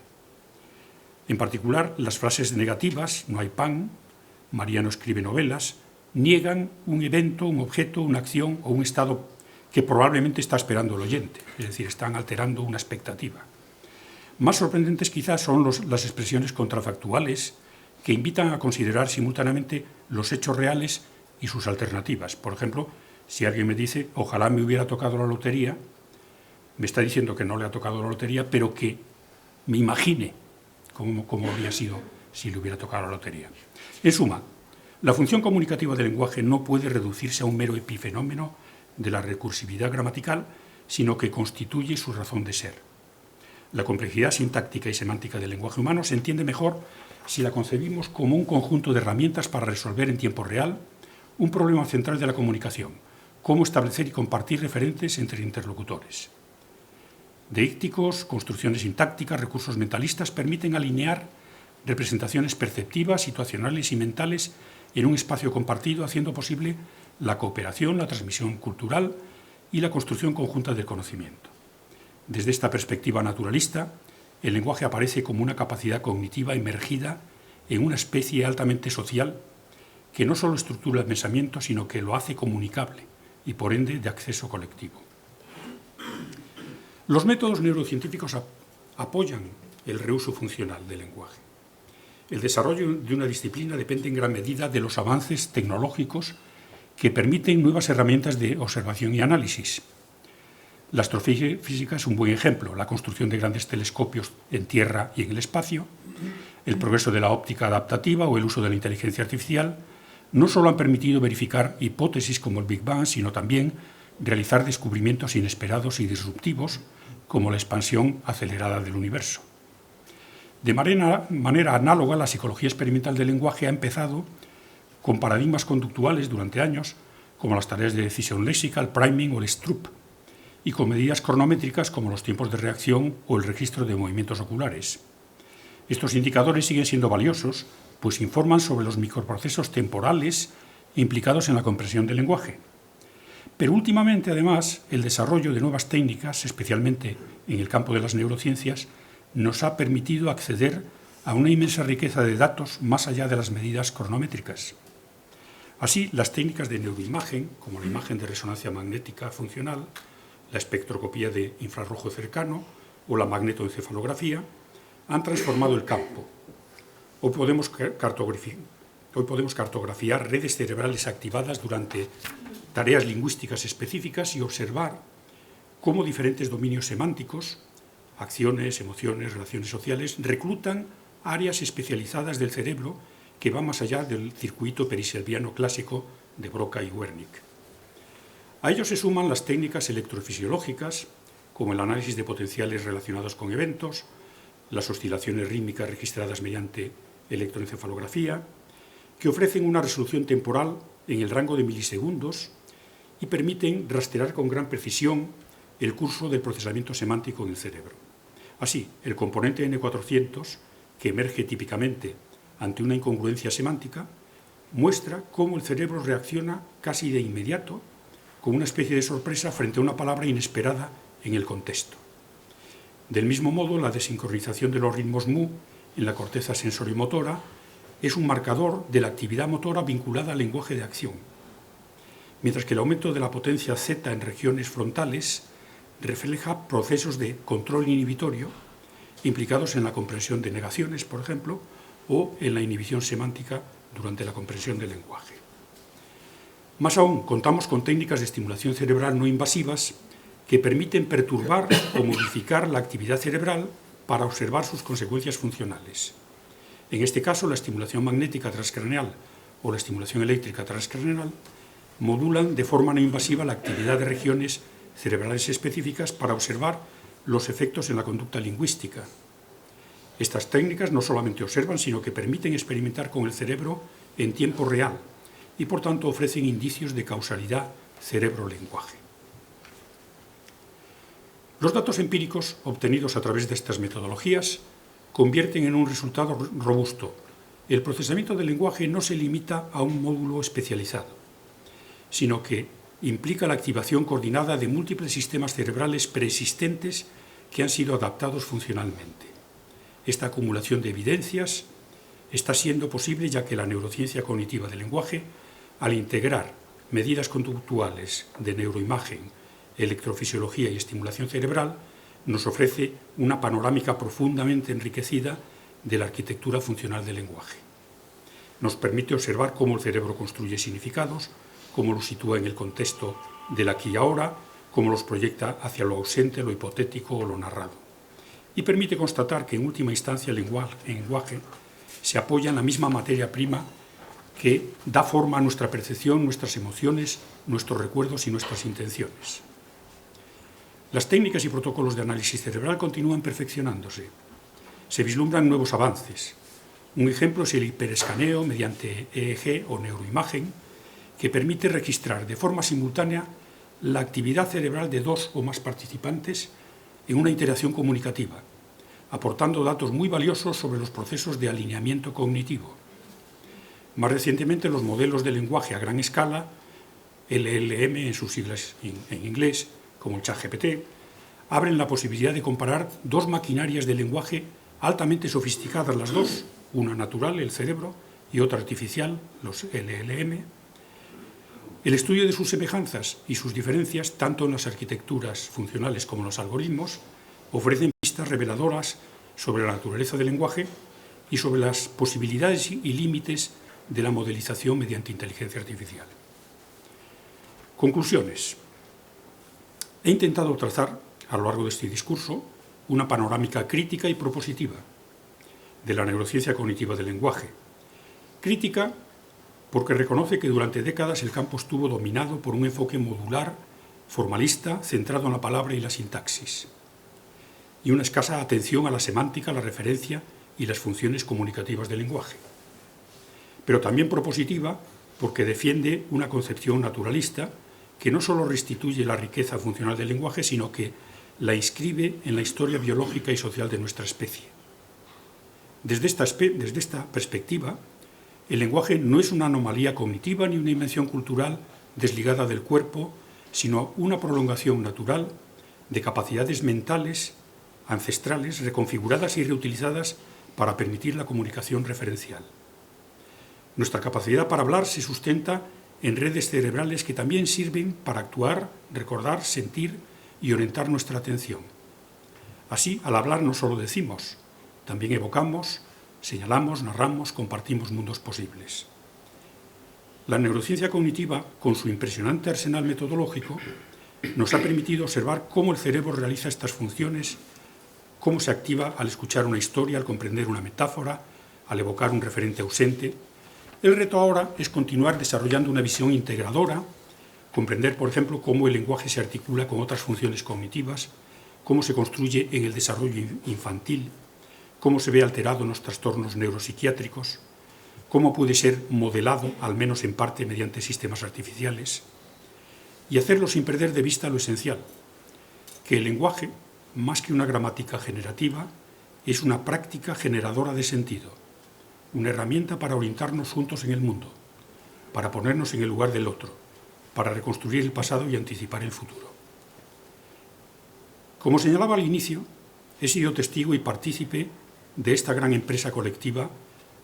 S4: En particular, las frases negativas, no hay pan, María no escribe novelas, niegan un evento, un objeto, una acción o un estado que probablemente está esperando el oyente, es decir, están alterando una expectativa. Más sorprendentes quizás son las expresiones contrafactuales que invitan a considerar simultáneamente los hechos reales y sus alternativas. Por ejemplo, si alguien me dice, ojalá me hubiera tocado la lotería, me está diciendo que no le ha tocado la lotería, pero que me imagine cómo habría sido si le hubiera tocado la lotería. En suma, la función comunicativa del lenguaje no puede reducirse a un mero epifenómeno de la recursividad gramatical, sino que constituye su razón de ser. La complejidad sintáctica y semántica del lenguaje humano se entiende mejor si la concebimos como un conjunto de herramientas para resolver en tiempo real un problema central de la comunicación: cómo establecer y compartir referentes entre interlocutores. Deícticos, construcciones sintácticas, recursos mentalistas permiten alinear representaciones perceptivas, situacionales y mentales en un espacio compartido, haciendo posible la cooperación, la transmisión cultural y la construcción conjunta del conocimiento. Desde esta perspectiva naturalista, el lenguaje aparece como una capacidad cognitiva emergida en una especie altamente social que no solo estructura el pensamiento, sino que lo hace comunicable y, por ende, de acceso colectivo. Los métodos neurocientíficos apoyan el reuso funcional del lenguaje. El desarrollo de una disciplina depende en gran medida de los avances tecnológicos que permiten nuevas herramientas de observación y análisis. La astrofísica es un buen ejemplo. La construcción de grandes telescopios en tierra y en el espacio, el progreso de la óptica adaptativa o el uso de la inteligencia artificial no solo han permitido verificar hipótesis como el Big Bang, sino también realizar descubrimientos inesperados y disruptivos como la expansión acelerada del universo. De manera análoga, la psicología experimental del lenguaje ha empezado con paradigmas conductuales durante años, como las tareas de decisión léxica, el priming o el Stroop, y con medidas cronométricas como los tiempos de reacción o el registro de movimientos oculares. Estos indicadores siguen siendo valiosos, pues informan sobre los microprocesos temporales implicados en la comprensión del lenguaje. Pero últimamente, además, el desarrollo de nuevas técnicas, especialmente en el campo de las neurociencias, nos ha permitido acceder a una inmensa riqueza de datos más allá de las medidas cronométricas. Así, las técnicas de neuroimagen, como la imagen de resonancia magnética funcional, la espectroscopía de infrarrojo cercano o la magnetoencefalografía, han transformado el campo. Hoy podemos cartografiar redes cerebrales activadas durante tareas lingüísticas específicas y observar cómo diferentes dominios semánticos, acciones, emociones, relaciones sociales, reclutan áreas especializadas del cerebro que van más allá del circuito periselviano clásico de Broca y Wernicke. A ello se suman las técnicas electrofisiológicas, como el análisis de potenciales relacionados con eventos, las oscilaciones rítmicas registradas mediante electroencefalografía, que ofrecen una resolución temporal en el rango de milisegundos y permiten rastrear con gran precisión el curso del procesamiento semántico en el cerebro. Así, el componente N400, que emerge típicamente ante una incongruencia semántica, muestra cómo el cerebro reacciona casi de inmediato con una especie de sorpresa frente a una palabra inesperada en el contexto. Del mismo modo, la desincronización de los ritmos mu en la corteza sensorimotora es un marcador de la actividad motora vinculada al lenguaje de acción, mientras que el aumento de la potencia Z en regiones frontales refleja procesos de control inhibitorio implicados en la comprensión de negaciones, por ejemplo, o en la inhibición semántica durante la comprensión del lenguaje. Más aún, contamos con técnicas de estimulación cerebral no invasivas que permiten perturbar o modificar la actividad cerebral para observar sus consecuencias funcionales. En este caso, la estimulación magnética transcraneal o la estimulación eléctrica transcraneal modulan de forma no invasiva la actividad de regiones cerebrales específicas para observar los efectos en la conducta lingüística. Estas técnicas no solamente observan, sino que permiten experimentar con el cerebro en tiempo real y, por tanto, ofrecen indicios de causalidad cerebro-lenguaje. Los datos empíricos obtenidos a través de estas metodologías convierten en un resultado robusto. El procesamiento del lenguaje no se limita a un módulo especializado, sino que implica la activación coordinada de múltiples sistemas cerebrales preexistentes que han sido adaptados funcionalmente. Esta acumulación de evidencias está siendo posible ya que la neurociencia cognitiva del lenguaje, al integrar medidas conductuales de neuroimagen, electrofisiología y estimulación cerebral, nos ofrece una panorámica profundamente enriquecida de la arquitectura funcional del lenguaje. Nos permite observar cómo el cerebro construye significados, cómo los sitúa en el contexto del aquí y ahora, cómo los proyecta hacia lo ausente, lo hipotético o lo narrado. Y permite constatar que en última instancia el lenguaje se apoya en la misma materia prima que da forma a nuestra percepción, nuestras emociones, nuestros recuerdos y nuestras intenciones. Las técnicas y protocolos de análisis cerebral continúan perfeccionándose. Se vislumbran nuevos avances. Un ejemplo es el hiperescaneo mediante EEG o neuroimagen, que permite registrar de forma simultánea la actividad cerebral de dos o más participantes en una interacción comunicativa, aportando datos muy valiosos sobre los procesos de alineamiento cognitivo. Más recientemente, los modelos de lenguaje a gran escala, LLM en sus siglas en inglés, como el ChatGPT, abren la posibilidad de comparar dos maquinarias de lenguaje altamente sofisticadas las dos, una natural, el cerebro, y otra artificial, los LLM. El estudio de sus semejanzas y sus diferencias, tanto en las arquitecturas funcionales como en los algoritmos, ofrecen pistas reveladoras sobre la naturaleza del lenguaje y sobre las posibilidades y límites de la modelización mediante inteligencia artificial. Conclusiones. He intentado trazar, a lo largo de este discurso, una panorámica crítica y propositiva de la neurociencia cognitiva del lenguaje. Crítica porque reconoce que durante décadas el campo estuvo dominado por un enfoque modular, formalista, centrado en la palabra y la sintaxis, y una escasa atención a la semántica, la referencia y las funciones comunicativas del lenguaje. Pero también propositiva porque defiende una concepción naturalista que no solo restituye la riqueza funcional del lenguaje, sino que la inscribe en la historia biológica y social de nuestra especie. Desde esta perspectiva, el lenguaje no es una anomalía cognitiva ni una invención cultural desligada del cuerpo, sino una prolongación natural de capacidades mentales, ancestrales, reconfiguradas y reutilizadas para permitir la comunicación referencial. Nuestra capacidad para hablar se sustenta en redes cerebrales que también sirven para actuar, recordar, sentir y orientar nuestra atención. Así, al hablar no solo decimos, también evocamos, señalamos, narramos, compartimos mundos posibles. La neurociencia cognitiva, con su impresionante arsenal metodológico, nos ha permitido observar cómo el cerebro realiza estas funciones, cómo se activa al escuchar una historia, al comprender una metáfora, al evocar un referente ausente. El reto ahora es continuar desarrollando una visión integradora, comprender, por ejemplo, cómo el lenguaje se articula con otras funciones cognitivas, cómo se construye en el desarrollo infantil, cómo se ve alterado en los trastornos neuropsiquiátricos, cómo puede ser modelado, al menos en parte, mediante sistemas artificiales, y hacerlo sin perder de vista lo esencial, que el lenguaje, más que una gramática generativa, es una práctica generadora de sentido, una herramienta para orientarnos juntos en el mundo, para ponernos en el lugar del otro, para reconstruir el pasado y anticipar el futuro. Como señalaba al inicio, he sido testigo y partícipe de esta gran empresa colectiva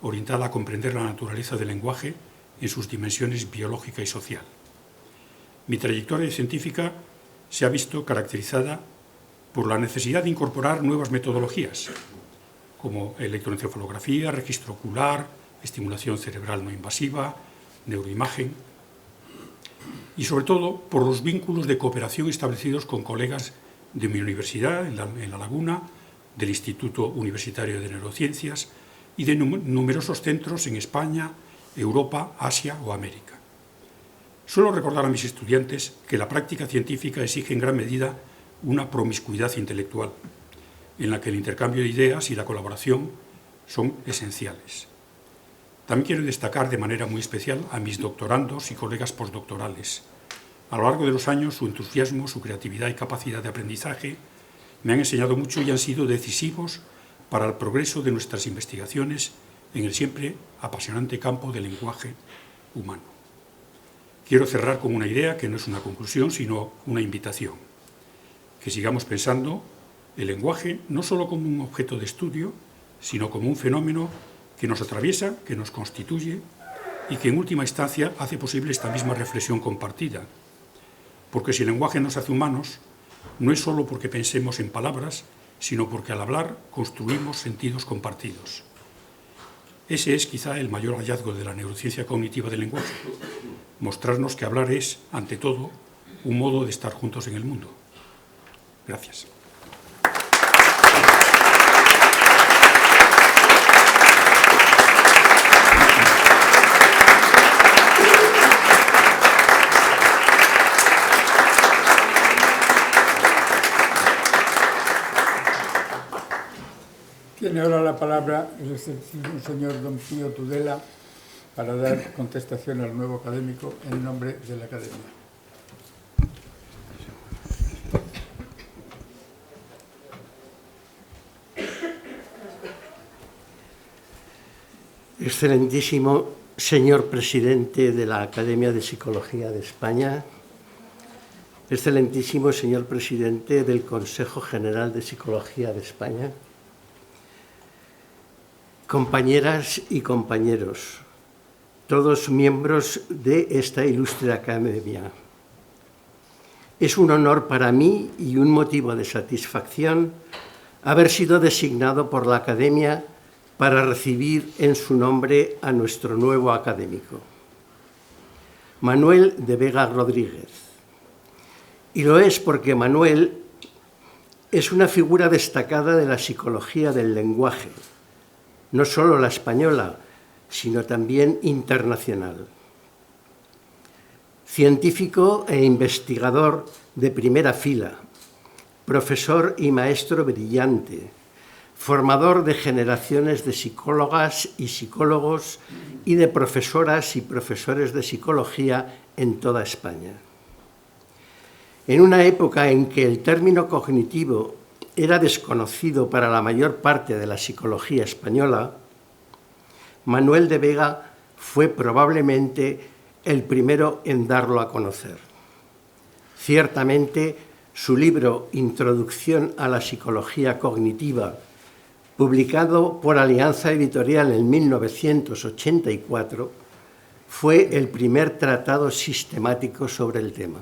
S4: orientada a comprender la naturaleza del lenguaje en sus dimensiones biológica y social. Mi trayectoria científica se ha visto caracterizada por la necesidad de incorporar nuevas metodologías, como electroencefalografía, registro ocular, estimulación cerebral no invasiva, neuroimagen, y sobre todo por los vínculos de cooperación establecidos con colegas de mi universidad, en La Laguna, del Instituto Universitario de Neurociencias y de numerosos centros en España, Europa, Asia o América. Suelo recordar a mis estudiantes que la práctica científica exige en gran medida una promiscuidad intelectual, en la que el intercambio de ideas y la colaboración son esenciales. También quiero destacar de manera muy especial a mis doctorandos y colegas postdoctorales. A lo largo de los años, su entusiasmo, su creatividad y capacidad de aprendizaje me han enseñado mucho y han sido decisivos para el progreso de nuestras investigaciones en el siempre apasionante campo del lenguaje humano. Quiero cerrar con una idea que no es una conclusión, sino una invitación. Que sigamos pensando el lenguaje no solo como un objeto de estudio, sino como un fenómeno que nos atraviesa, que nos constituye y que en última instancia hace posible esta misma reflexión compartida. Porque si el lenguaje nos hace humanos, no es solo porque pensemos en palabras, sino porque al hablar construimos sentidos compartidos. Ese es quizá el mayor hallazgo de la neurociencia cognitiva del lenguaje, mostrarnos que hablar es, ante todo, un modo de estar juntos en el mundo. Gracias.
S2: Tiene ahora la palabra el señor don Pío Tudela para dar contestación al nuevo académico en nombre de la Academia.
S5: Excelentísimo señor presidente de la Academia de Psicología de España, excelentísimo señor presidente del Consejo General de Psicología de España, compañeras y compañeros, todos miembros de esta ilustre academia. Es un honor para mí y un motivo de satisfacción haber sido designado por la Academia para recibir en su nombre a nuestro nuevo académico, Manuel de Vega Rodríguez. Y lo es porque Manuel es una figura destacada de la psicología del lenguaje, no solo la española, sino también internacional. Científico e investigador de primera fila, profesor y maestro brillante, formador de generaciones de psicólogas y psicólogos y de profesoras y profesores de psicología en toda España. En una época en que el término cognitivo era desconocido para la mayor parte de la psicología española, Manuel de Vega fue probablemente el primero en darlo a conocer. Ciertamente, su libro Introducción a la psicología cognitiva, publicado por Alianza Editorial en 1984, fue el primer tratado sistemático sobre el tema,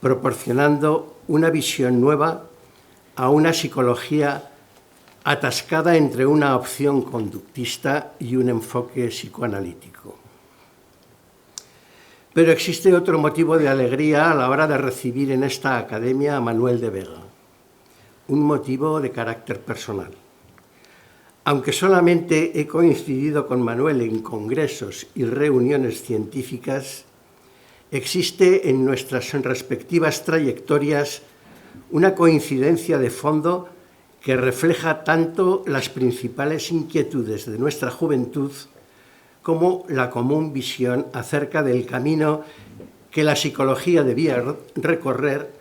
S5: proporcionando una visión nueva a una psicología atascada entre una opción conductista y un enfoque psicoanalítico. Pero existe otro motivo de alegría a la hora de recibir en esta academia a Manuel de Vega, un motivo de carácter personal. Aunque solamente he coincidido con Manuel en congresos y reuniones científicas, existe en nuestras respectivas trayectorias una coincidencia de fondo que refleja tanto las principales inquietudes de nuestra juventud como la común visión acerca del camino que la psicología debía recorrer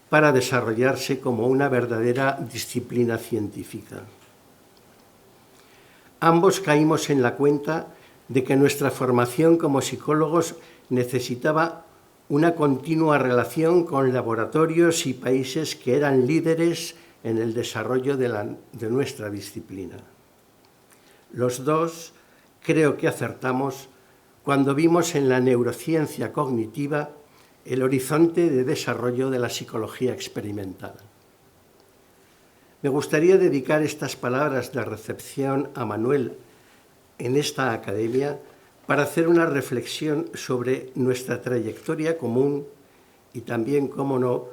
S5: para desarrollarse como una verdadera disciplina científica. Ambos caímos en la cuenta de que nuestra formación como psicólogos necesitaba una continua relación con laboratorios y países que eran líderes en el desarrollo de nuestra disciplina. Los dos creo que acertamos cuando vimos en la neurociencia cognitiva el horizonte de desarrollo de la psicología experimental. Me gustaría dedicar estas palabras de recepción a Manuel en esta academia para hacer una reflexión sobre nuestra trayectoria común y también, cómo no,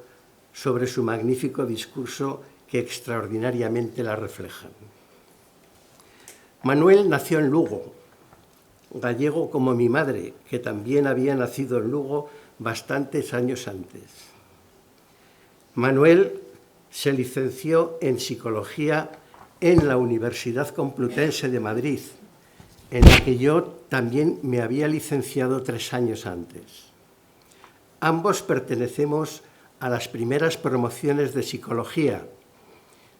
S5: sobre su magnífico discurso que extraordinariamente la reflejan. Manuel nació en Lugo, gallego como mi madre, que también había nacido en Lugo bastantes años antes. Manuel se licenció en Psicología en la Universidad Complutense de Madrid, en la que yo también me había licenciado 3 años antes. Ambos pertenecemos a las primeras promociones de Psicología,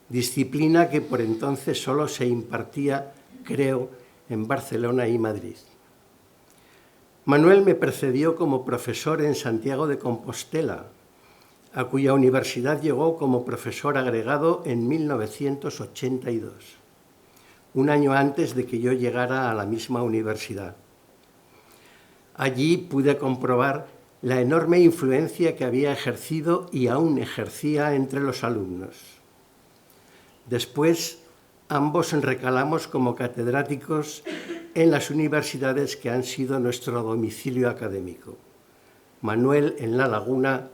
S5: disciplina que por entonces solo se impartía, creo, en Barcelona y Madrid. Manuel me precedió como profesor en Santiago de Compostela, a cuya universidad llegó como profesor agregado en 1982, un año antes de que yo llegara a la misma universidad. Allí pude comprobar la enorme influencia que había ejercido y aún ejercía entre los alumnos. Después, ambos recalamos como catedráticos en las universidades que han sido nuestro domicilio académico. Manuel en La Laguna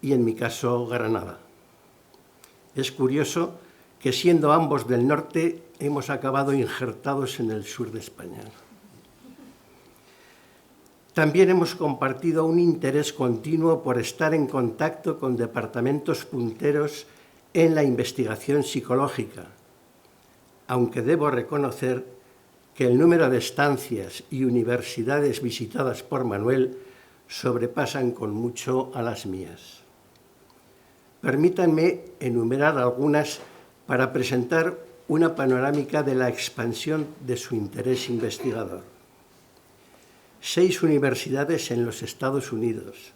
S5: y, en mi caso, Granada. Es curioso que, siendo ambos del norte, hemos acabado injertados en el sur de España. También hemos compartido un interés continuo por estar en contacto con departamentos punteros en la investigación psicológica, aunque debo reconocer que el número de estancias y universidades visitadas por Manuel sobrepasan con mucho a las mías. Permítanme enumerar algunas para presentar una panorámica de la expansión de su interés investigador. 6 universidades en los Estados Unidos,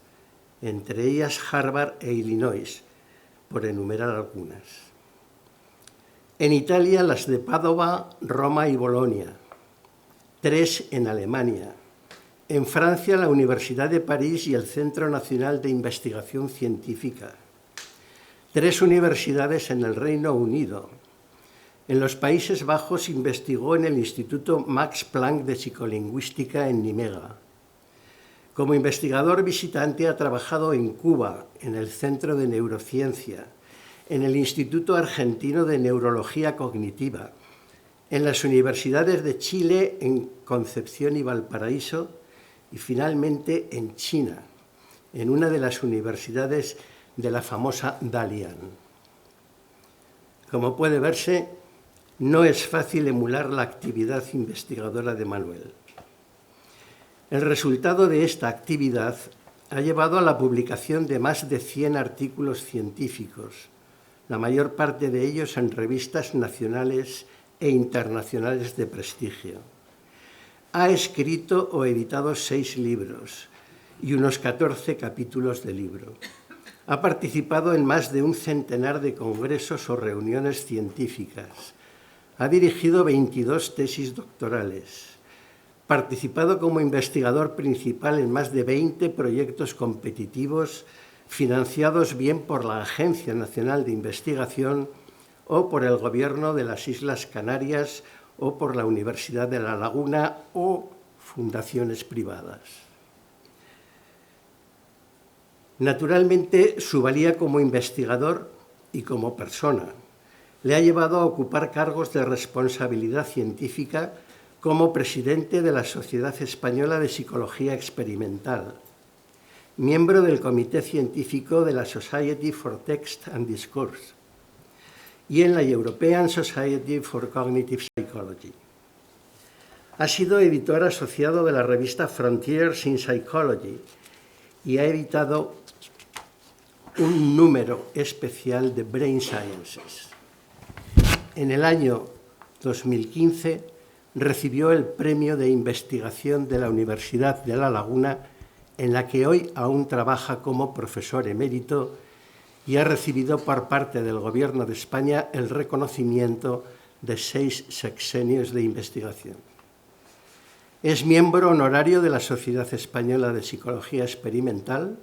S5: entre ellas Harvard e Illinois, por enumerar algunas. En Italia, las de Padova, Roma y Bolonia. 3 en Alemania. En Francia, la Universidad de París y el Centro Nacional de Investigación Científica. 3 universidades en el Reino Unido. En los Países Bajos investigó en el Instituto Max Planck de Psicolingüística en Nimega. Como investigador visitante ha trabajado en Cuba, en el Centro de Neurociencia, en el Instituto Argentino de Neurología Cognitiva, en las universidades de Chile, en Concepción y Valparaíso, y finalmente en China, en una de las universidades de la famosa Dalian. Como puede verse, no es fácil emular la actividad investigadora de Manuel. El resultado de esta actividad ha llevado a la publicación de más de 100 artículos científicos, la mayor parte de ellos en revistas nacionales e internacionales de prestigio. Ha escrito o editado 6 libros y unos 14 capítulos de libro. Ha participado en más de un centenar de congresos o reuniones científicas. Ha dirigido 22 tesis doctorales. Participado como investigador principal en más de 20 proyectos competitivos financiados bien por la Agencia Nacional de Investigación o por el Gobierno de las Islas Canarias o por la Universidad de La Laguna o fundaciones privadas. Naturalmente, su valía como investigador y como persona le ha llevado a ocupar cargos de responsabilidad científica como presidente de la Sociedad Española de Psicología Experimental, miembro del Comité Científico de la Society for Text and Discourse y en la European Society for Cognitive Psychology. Ha sido editor asociado de la revista Frontiers in Psychology y ha editado un número especial de Brain Sciences. En el año 2015 recibió el Premio de Investigación de la Universidad de La Laguna, en la que hoy aún trabaja como profesor emérito, y ha recibido por parte del Gobierno de España el reconocimiento de 6 sexenios de investigación. Es miembro honorario de la Sociedad Española de Psicología Experimental,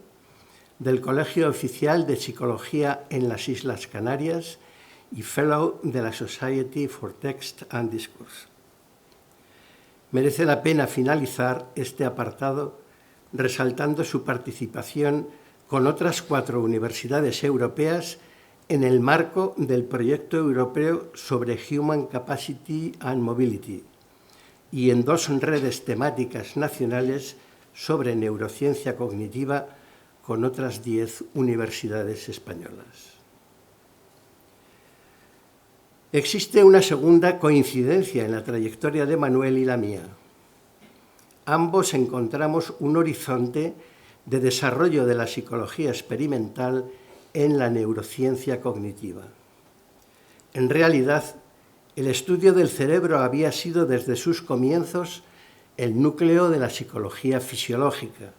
S5: del Colegio Oficial de Psicología en las Islas Canarias y Fellow de la Society for Text and Discourse. Merece la pena finalizar este apartado resaltando su participación con otras 4 universidades europeas en el marco del proyecto europeo sobre Human Capacity and Mobility y en 2 redes temáticas nacionales sobre neurociencia cognitiva con otras 10 universidades españolas. Existe una segunda coincidencia en la trayectoria de Manuel y la mía. Ambos encontramos un horizonte de desarrollo de la psicología experimental en la neurociencia cognitiva. En realidad, el estudio del cerebro había sido desde sus comienzos el núcleo de la psicología fisiológica.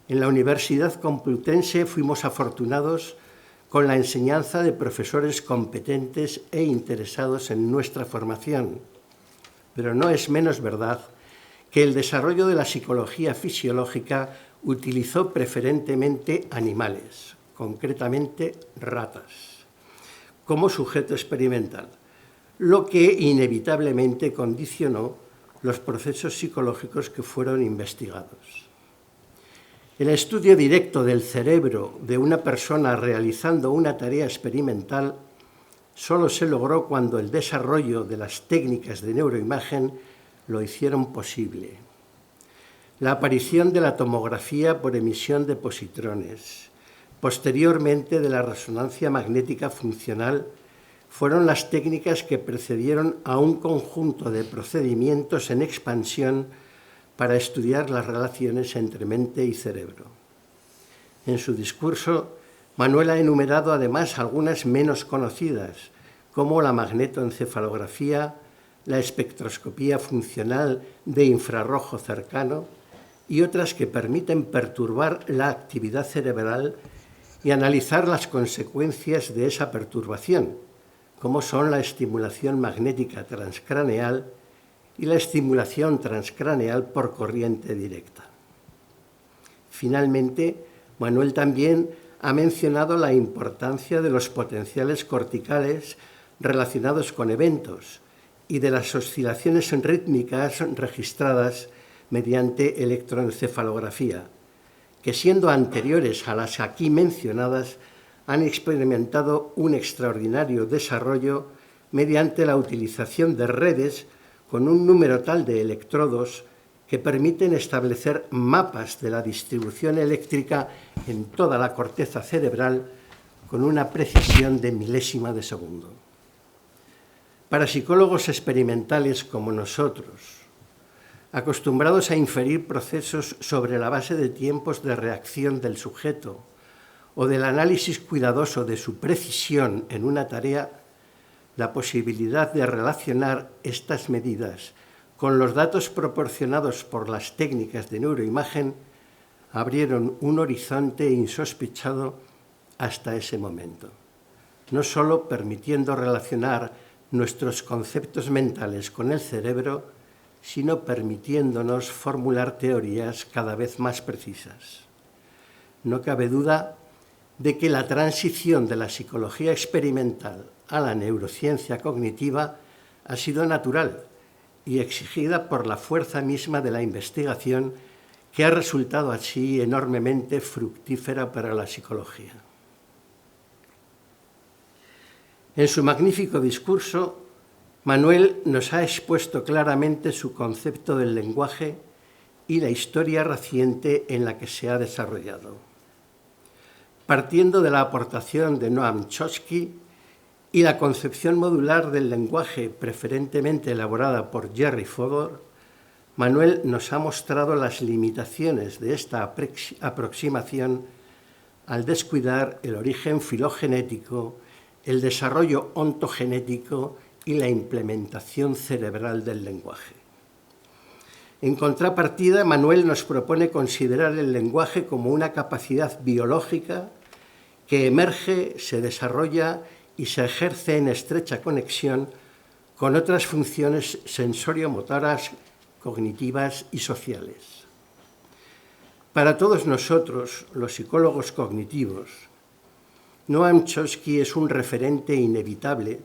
S5: En la Universidad Complutense fuimos afortunados con la enseñanza de profesores competentes e interesados en nuestra formación. Pero no es menos verdad que el desarrollo de la psicología fisiológica utilizó preferentemente animales, concretamente ratas, como sujeto experimental, lo que inevitablemente condicionó los procesos psicológicos que fueron investigados. El estudio directo del cerebro de una persona realizando una tarea experimental solo se logró cuando el desarrollo de las técnicas de neuroimagen lo hicieron posible. La aparición de la tomografía por emisión de positrones, posteriormente de la resonancia magnética funcional, fueron las técnicas que precedieron a un conjunto de procedimientos en expansión para estudiar las relaciones entre mente y cerebro. En su discurso, Manuel ha enumerado además algunas menos conocidas, como la magnetoencefalografía, la espectroscopía funcional de infrarrojo cercano y otras que permiten perturbar la actividad cerebral y analizar las consecuencias de esa perturbación, como son la estimulación magnética transcraneal y la estimulación transcraneal por corriente directa. Finalmente, Manuel también ha mencionado la importancia de los potenciales corticales relacionados con eventos y de las oscilaciones rítmicas registradas mediante electroencefalografía, que siendo anteriores a las aquí mencionadas, han experimentado un extraordinario desarrollo mediante la utilización de redes con un número tal de electrodos que permiten establecer mapas de la distribución eléctrica en toda la corteza cerebral con una precisión de milésima de segundo. Para psicólogos experimentales como nosotros, acostumbrados a inferir procesos sobre la base de tiempos de reacción del sujeto o del análisis cuidadoso de su precisión en una tarea, la posibilidad de relacionar estas medidas con los datos proporcionados por las técnicas de neuroimagen abrieron un horizonte insospechado hasta ese momento, no solo permitiendo relacionar nuestros conceptos mentales con el cerebro, sino permitiéndonos formular teorías cada vez más precisas. No cabe duda de que la transición de la psicología experimental a la neurociencia cognitiva ha sido natural y exigida por la fuerza misma de la investigación, que ha resultado así enormemente fructífera para la psicología. En su magnífico discurso, Manuel nos ha expuesto claramente su concepto del lenguaje y la historia reciente en la que se ha desarrollado. Partiendo de la aportación de Noam Chomsky y la concepción modular del lenguaje preferentemente elaborada por Jerry Fodor, Manuel nos ha mostrado las limitaciones de esta aproximación al descuidar el origen filogenético, el desarrollo ontogenético y la implementación cerebral del lenguaje. En contrapartida, Manuel nos propone considerar el lenguaje como una capacidad biológica que emerge, se desarrolla y se ejerce en estrecha conexión con otras funciones sensorio-motoras, cognitivas y sociales. Para todos nosotros, los psicólogos cognitivos, Noam Chomsky es un referente inevitable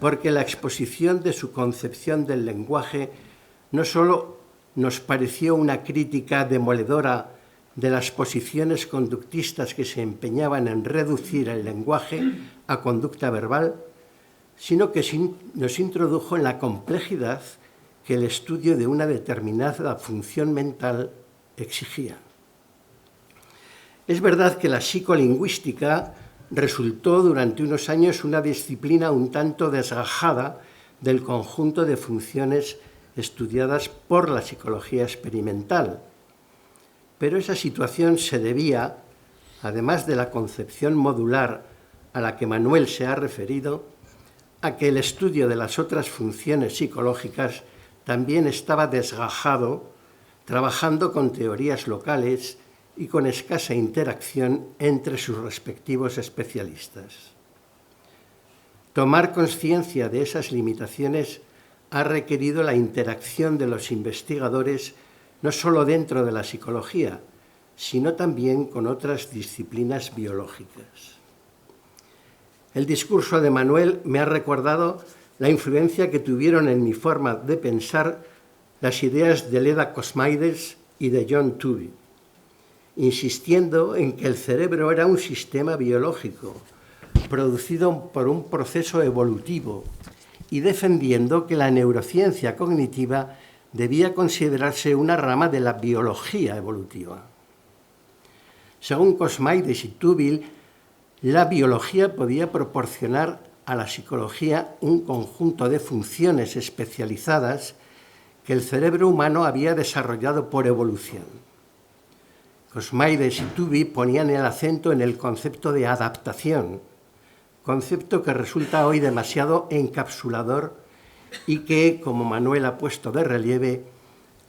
S5: porque la exposición de su concepción del lenguaje no solo nos pareció una crítica demoledora de las posiciones conductistas que se empeñaban en reducir el lenguaje a conducta verbal, sino que nos introdujo en la complejidad que el estudio de una determinada función mental exigía. Es verdad que la psicolingüística resultó durante unos años una disciplina un tanto desgajada del conjunto de funciones estudiadas por la psicología experimental, pero esa situación se debía, además de la concepción modular a la que Manuel se ha referido, a que el estudio de las otras funciones psicológicas también estaba desgajado, trabajando con teorías locales y con escasa interacción entre sus respectivos especialistas. Tomar conciencia de esas limitaciones ha requerido la interacción de los investigadores no solo dentro de la psicología, sino también con otras disciplinas biológicas. El discurso de Manuel me ha recordado la influencia que tuvieron en mi forma de pensar las ideas de Leda Cosmides y de John Tooby, insistiendo en que el cerebro era un sistema biológico producido por un proceso evolutivo y defendiendo que la neurociencia cognitiva debía considerarse una rama de la biología evolutiva. Según Cosmides y Tooby, la biología podía proporcionar a la psicología un conjunto de funciones especializadas que el cerebro humano había desarrollado por evolución. Cosmides y Tooby ponían el acento en el concepto de adaptación, concepto que resulta hoy demasiado encapsulador y que, como Manuel ha puesto de relieve,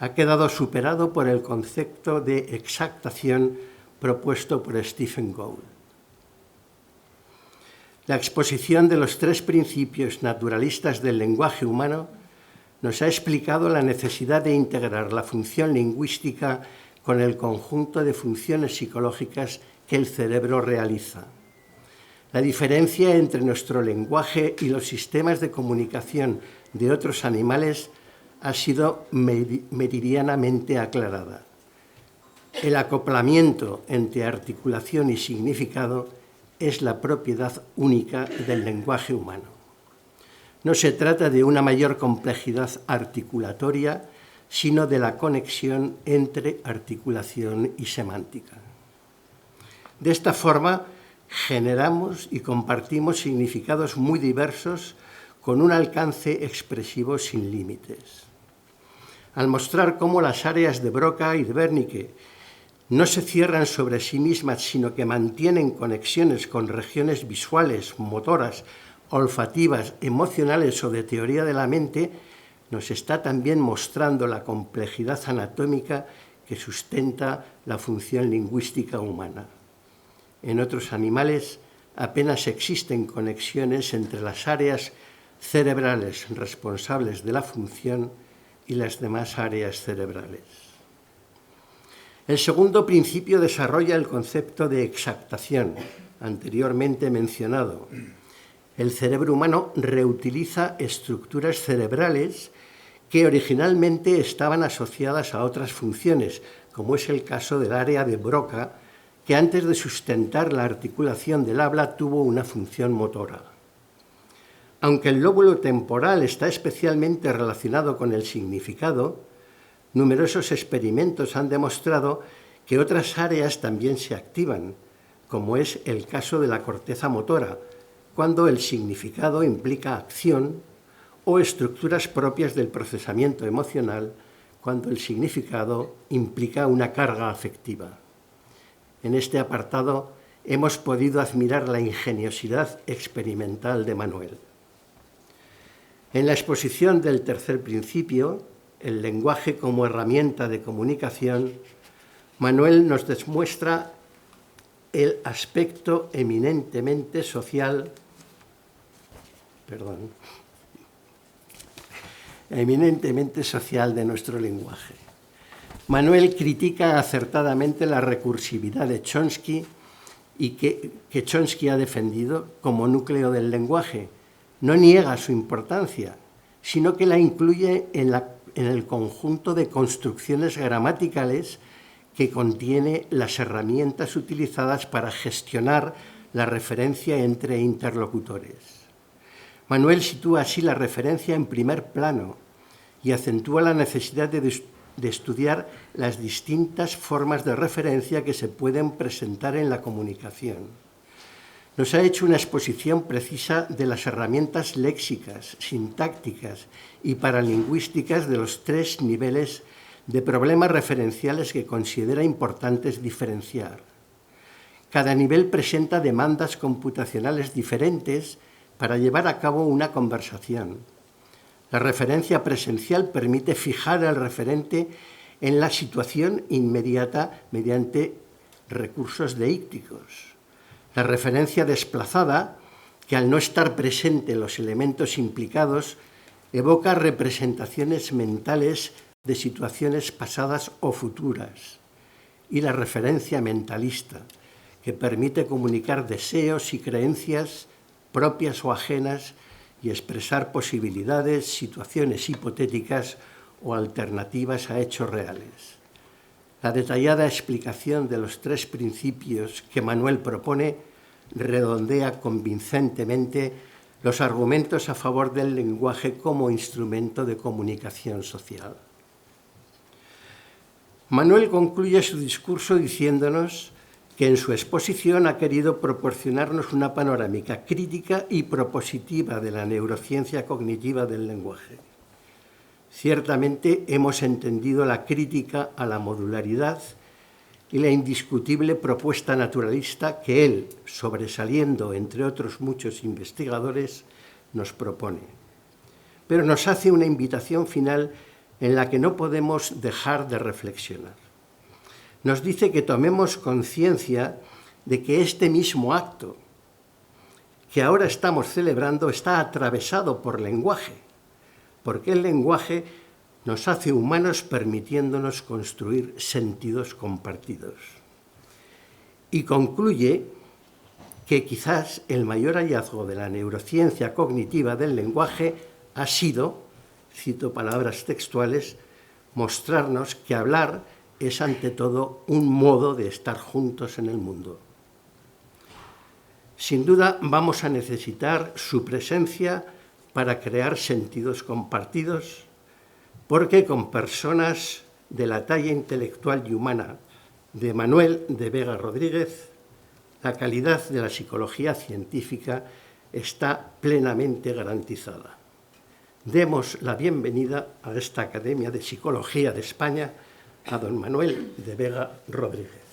S5: ha quedado superado por el concepto de exactación propuesto por Stephen Gould. La exposición de los tres principios naturalistas del lenguaje humano nos ha explicado la necesidad de integrar la función lingüística con el conjunto de funciones psicológicas que el cerebro realiza. La diferencia entre nuestro lenguaje y los sistemas de comunicación de otros animales ha sido meridianamente aclarada. El acoplamiento entre articulación y significado es la propiedad única del lenguaje humano. No se trata de una mayor complejidad articulatoria, sino de la conexión entre articulación y semántica. De esta forma, generamos y compartimos significados muy diversos con un alcance expresivo sin límites. Al mostrar cómo las áreas de Broca y de Wernicke no se cierran sobre sí mismas, sino que mantienen conexiones con regiones visuales, motoras, olfativas, emocionales o de teoría de la mente, nos está también mostrando la complejidad anatómica que sustenta la función lingüística humana. En otros animales apenas existen conexiones entre las áreas cerebrales responsables de la función y las demás áreas cerebrales. El segundo principio desarrolla el concepto de exactación, anteriormente mencionado. El cerebro humano reutiliza estructuras cerebrales que originalmente estaban asociadas a otras funciones, como es el caso del área de Broca, que antes de sustentar la articulación del habla tuvo una función motora. Aunque el lóbulo temporal está especialmente relacionado con el significado, numerosos experimentos han demostrado que otras áreas también se activan, como es el caso de la corteza motora, cuando el significado implica acción, o estructuras propias del procesamiento emocional, cuando el significado implica una carga afectiva. En este apartado hemos podido admirar la ingeniosidad experimental de Manuel. En la exposición del tercer principio, el lenguaje como herramienta de comunicación, Manuel nos demuestra el aspecto eminentemente social, de nuestro lenguaje. Manuel critica acertadamente la recursividad de Chomsky y que Chomsky ha defendido como núcleo del lenguaje. No niega su importancia, sino que la incluye en el conjunto de construcciones gramaticales que contiene las herramientas utilizadas para gestionar la referencia entre interlocutores. Manuel sitúa así la referencia en primer plano y acentúa la necesidad de estudiar las distintas formas de referencia que se pueden presentar en la comunicación. Nos ha hecho una exposición precisa de las herramientas léxicas, sintácticas y paralingüísticas de los 3 niveles de problemas referenciales que considera importantes diferenciar. Cada nivel presenta demandas computacionales diferentes para llevar a cabo una conversación. La referencia presencial permite fijar al referente en la situación inmediata mediante recursos deícticos. La referencia desplazada, que al no estar presente los elementos implicados, evoca representaciones mentales de situaciones pasadas o futuras. Y la referencia mentalista, que permite comunicar deseos y creencias propias o ajenas y expresar posibilidades, situaciones hipotéticas o alternativas a hechos reales. La detallada explicación de los 3 principios que Manuel propone redondea convincentemente los argumentos a favor del lenguaje como instrumento de comunicación social. Manuel concluye su discurso diciéndonos que en su exposición ha querido proporcionarnos una panorámica crítica y propositiva de la neurociencia cognitiva del lenguaje. Ciertamente hemos entendido la crítica a la modularidad y la indiscutible propuesta naturalista que él, sobresaliendo entre otros muchos investigadores, nos propone. Pero nos hace una invitación final en la que no podemos dejar de reflexionar. Nos dice que tomemos conciencia de que este mismo acto que ahora estamos celebrando está atravesado por lenguaje, porque el lenguaje nos hace humanos permitiéndonos construir sentidos compartidos. Y concluye que quizás el mayor hallazgo de la neurociencia cognitiva del lenguaje ha sido, cito palabras textuales, mostrarnos que hablar es ante todo un modo de estar juntos en el mundo. Sin duda vamos a necesitar su presencia para crear sentidos compartidos, porque con personas de la talla intelectual y humana de Manuel de Vega Rodríguez, la calidad de la psicología científica está plenamente garantizada. Demos la bienvenida a esta Academia de Psicología de España a don Manuel de Vega Rodríguez.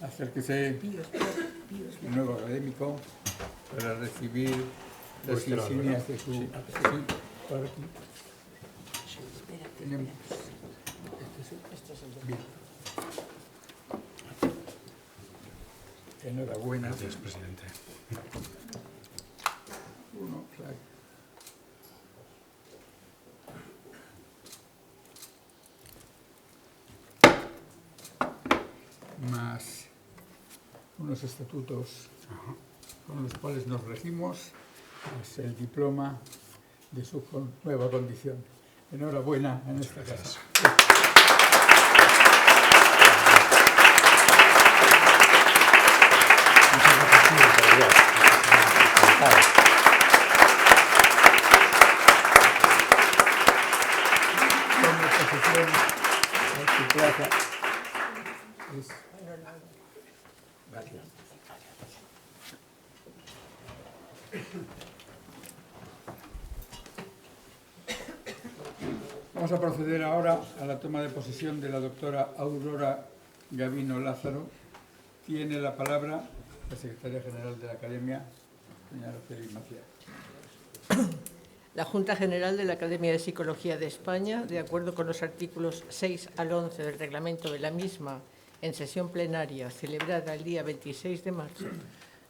S2: Acérquese el nuevo académico para recibir las insignias de su... Sí, por aquí. Tenemos... Bien. Enhorabuena.
S4: Gracias, presidente.
S2: Uno, claro. Más unos estatutos con los cuales nos regimos, es el diploma de su nueva condición. Enhorabuena en este caso. Tome posesión en su plaza. Vamos a proceder ahora a la toma de posesión de la doctora Aurora Gavino Lázaro. Tiene la palabra la secretaria general de la Academia, señora Félix Macías.
S3: La Junta General de la Academia de Psicología de España, de acuerdo con los artículos 6 al 11 del reglamento de la misma, en sesión plenaria celebrada el día 26 de marzo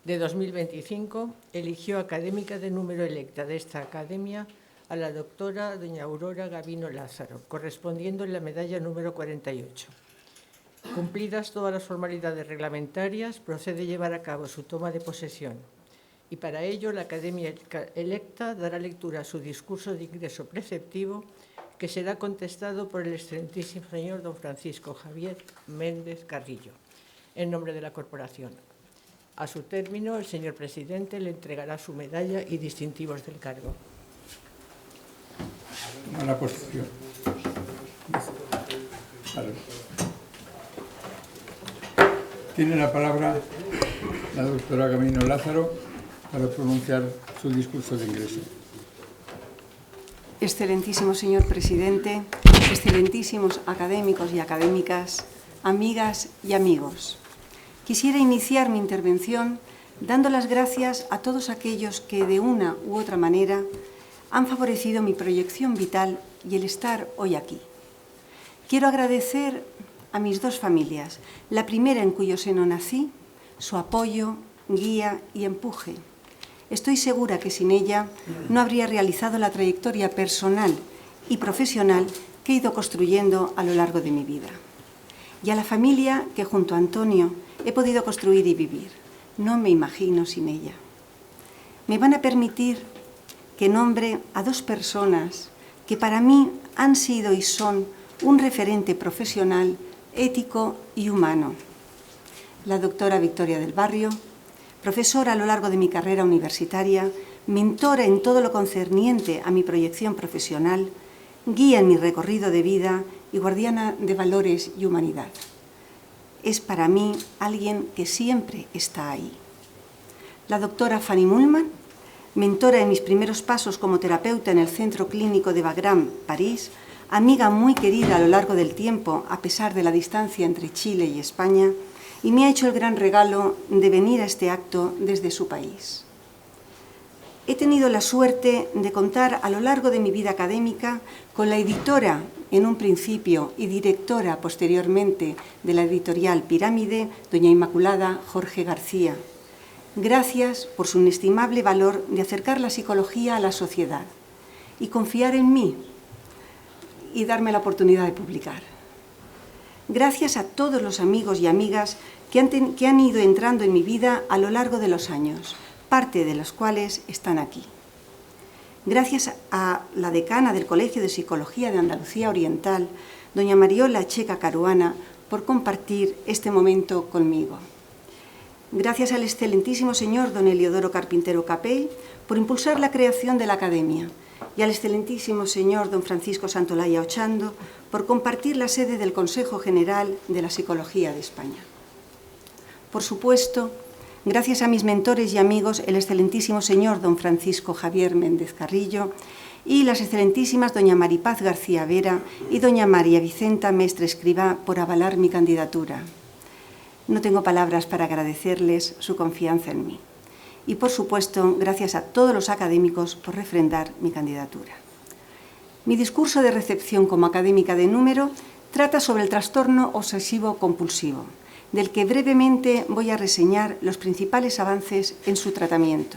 S3: de 2025, eligió académica de número electa de esta academia a la doctora doña Aurora Gavino Lázaro, correspondiendo en la medalla número 48. Cumplidas todas las formalidades reglamentarias, procede llevar a cabo su toma de posesión. Y para ello, la academia electa dará lectura a su discurso de ingreso preceptivo, que será contestado por el excelentísimo señor don Francisco Javier Méndez Carrillo, en nombre de la corporación. A su término, el señor presidente le entregará su medalla y distintivos del cargo.
S2: La posición. Vale. Tiene la palabra la doctora Gavino Lázaro para pronunciar su discurso de ingreso.
S6: Excelentísimo señor presidente, excelentísimos académicos y académicas, amigas y amigos. Quisiera iniciar mi intervención dando las gracias a todos aquellos que de una u otra manera han favorecido mi proyección vital y el estar hoy aquí. Quiero agradecer a mis dos familias, la primera en cuyo seno nací, su apoyo, guía y empuje. Estoy segura que sin ella no habría realizado la trayectoria personal y profesional que he ido construyendo a lo largo de mi vida. Y a la familia que junto a Antonio he podido construir y vivir. No me imagino sin ella. Me van a permitir que nombre a dos personas que para mí han sido y son un referente profesional, ético y humano. La doctora Victoria del Barrio, profesora a lo largo de mi carrera universitaria, mentora en todo lo concerniente a mi proyección profesional, guía en mi recorrido de vida y guardiana de valores y humanidad. Es para mí alguien que siempre está ahí. La doctora Fanny Muhlmann, mentora en mis primeros pasos como terapeuta en el Centro Clínico de Wagram, París, amiga muy querida a lo largo del tiempo, a pesar de la distancia entre Chile y España, y me ha hecho el gran regalo de venir a este acto desde su país. He tenido la suerte de contar a lo largo de mi vida académica con la editora, en un principio, y directora posteriormente de la editorial Pirámide, doña Inmaculada Jorge García. Gracias por su inestimable valor de acercar la psicología a la sociedad y confiar en mí y darme la oportunidad de publicar. Gracias a todos los amigos y amigas que han ido entrando en mi vida a lo largo de los años, parte de los cuales están aquí. Gracias a la decana del Colegio de Psicología de Andalucía Oriental, doña Mariola Checa Caruana, por compartir este momento conmigo. Gracias al excelentísimo señor don Eliodoro Carpintero Capell por impulsar la creación de la Academia y al excelentísimo señor don Francisco Santolaya Ochando por compartir la sede del Consejo General de la Psicología de España. Por supuesto, gracias a mis mentores y amigos, el excelentísimo señor don Francisco Javier Méndez Carrillo y las excelentísimas doña Maripaz García Vera y doña María Vicenta Mestre Escrivá por avalar mi candidatura. No tengo palabras para agradecerles su confianza en mí. Y, por supuesto, gracias a todos los académicos por refrendar mi candidatura. Mi discurso de recepción como académica de número trata sobre el trastorno obsesivo-compulsivo, del que brevemente voy a reseñar los principales avances en su tratamiento.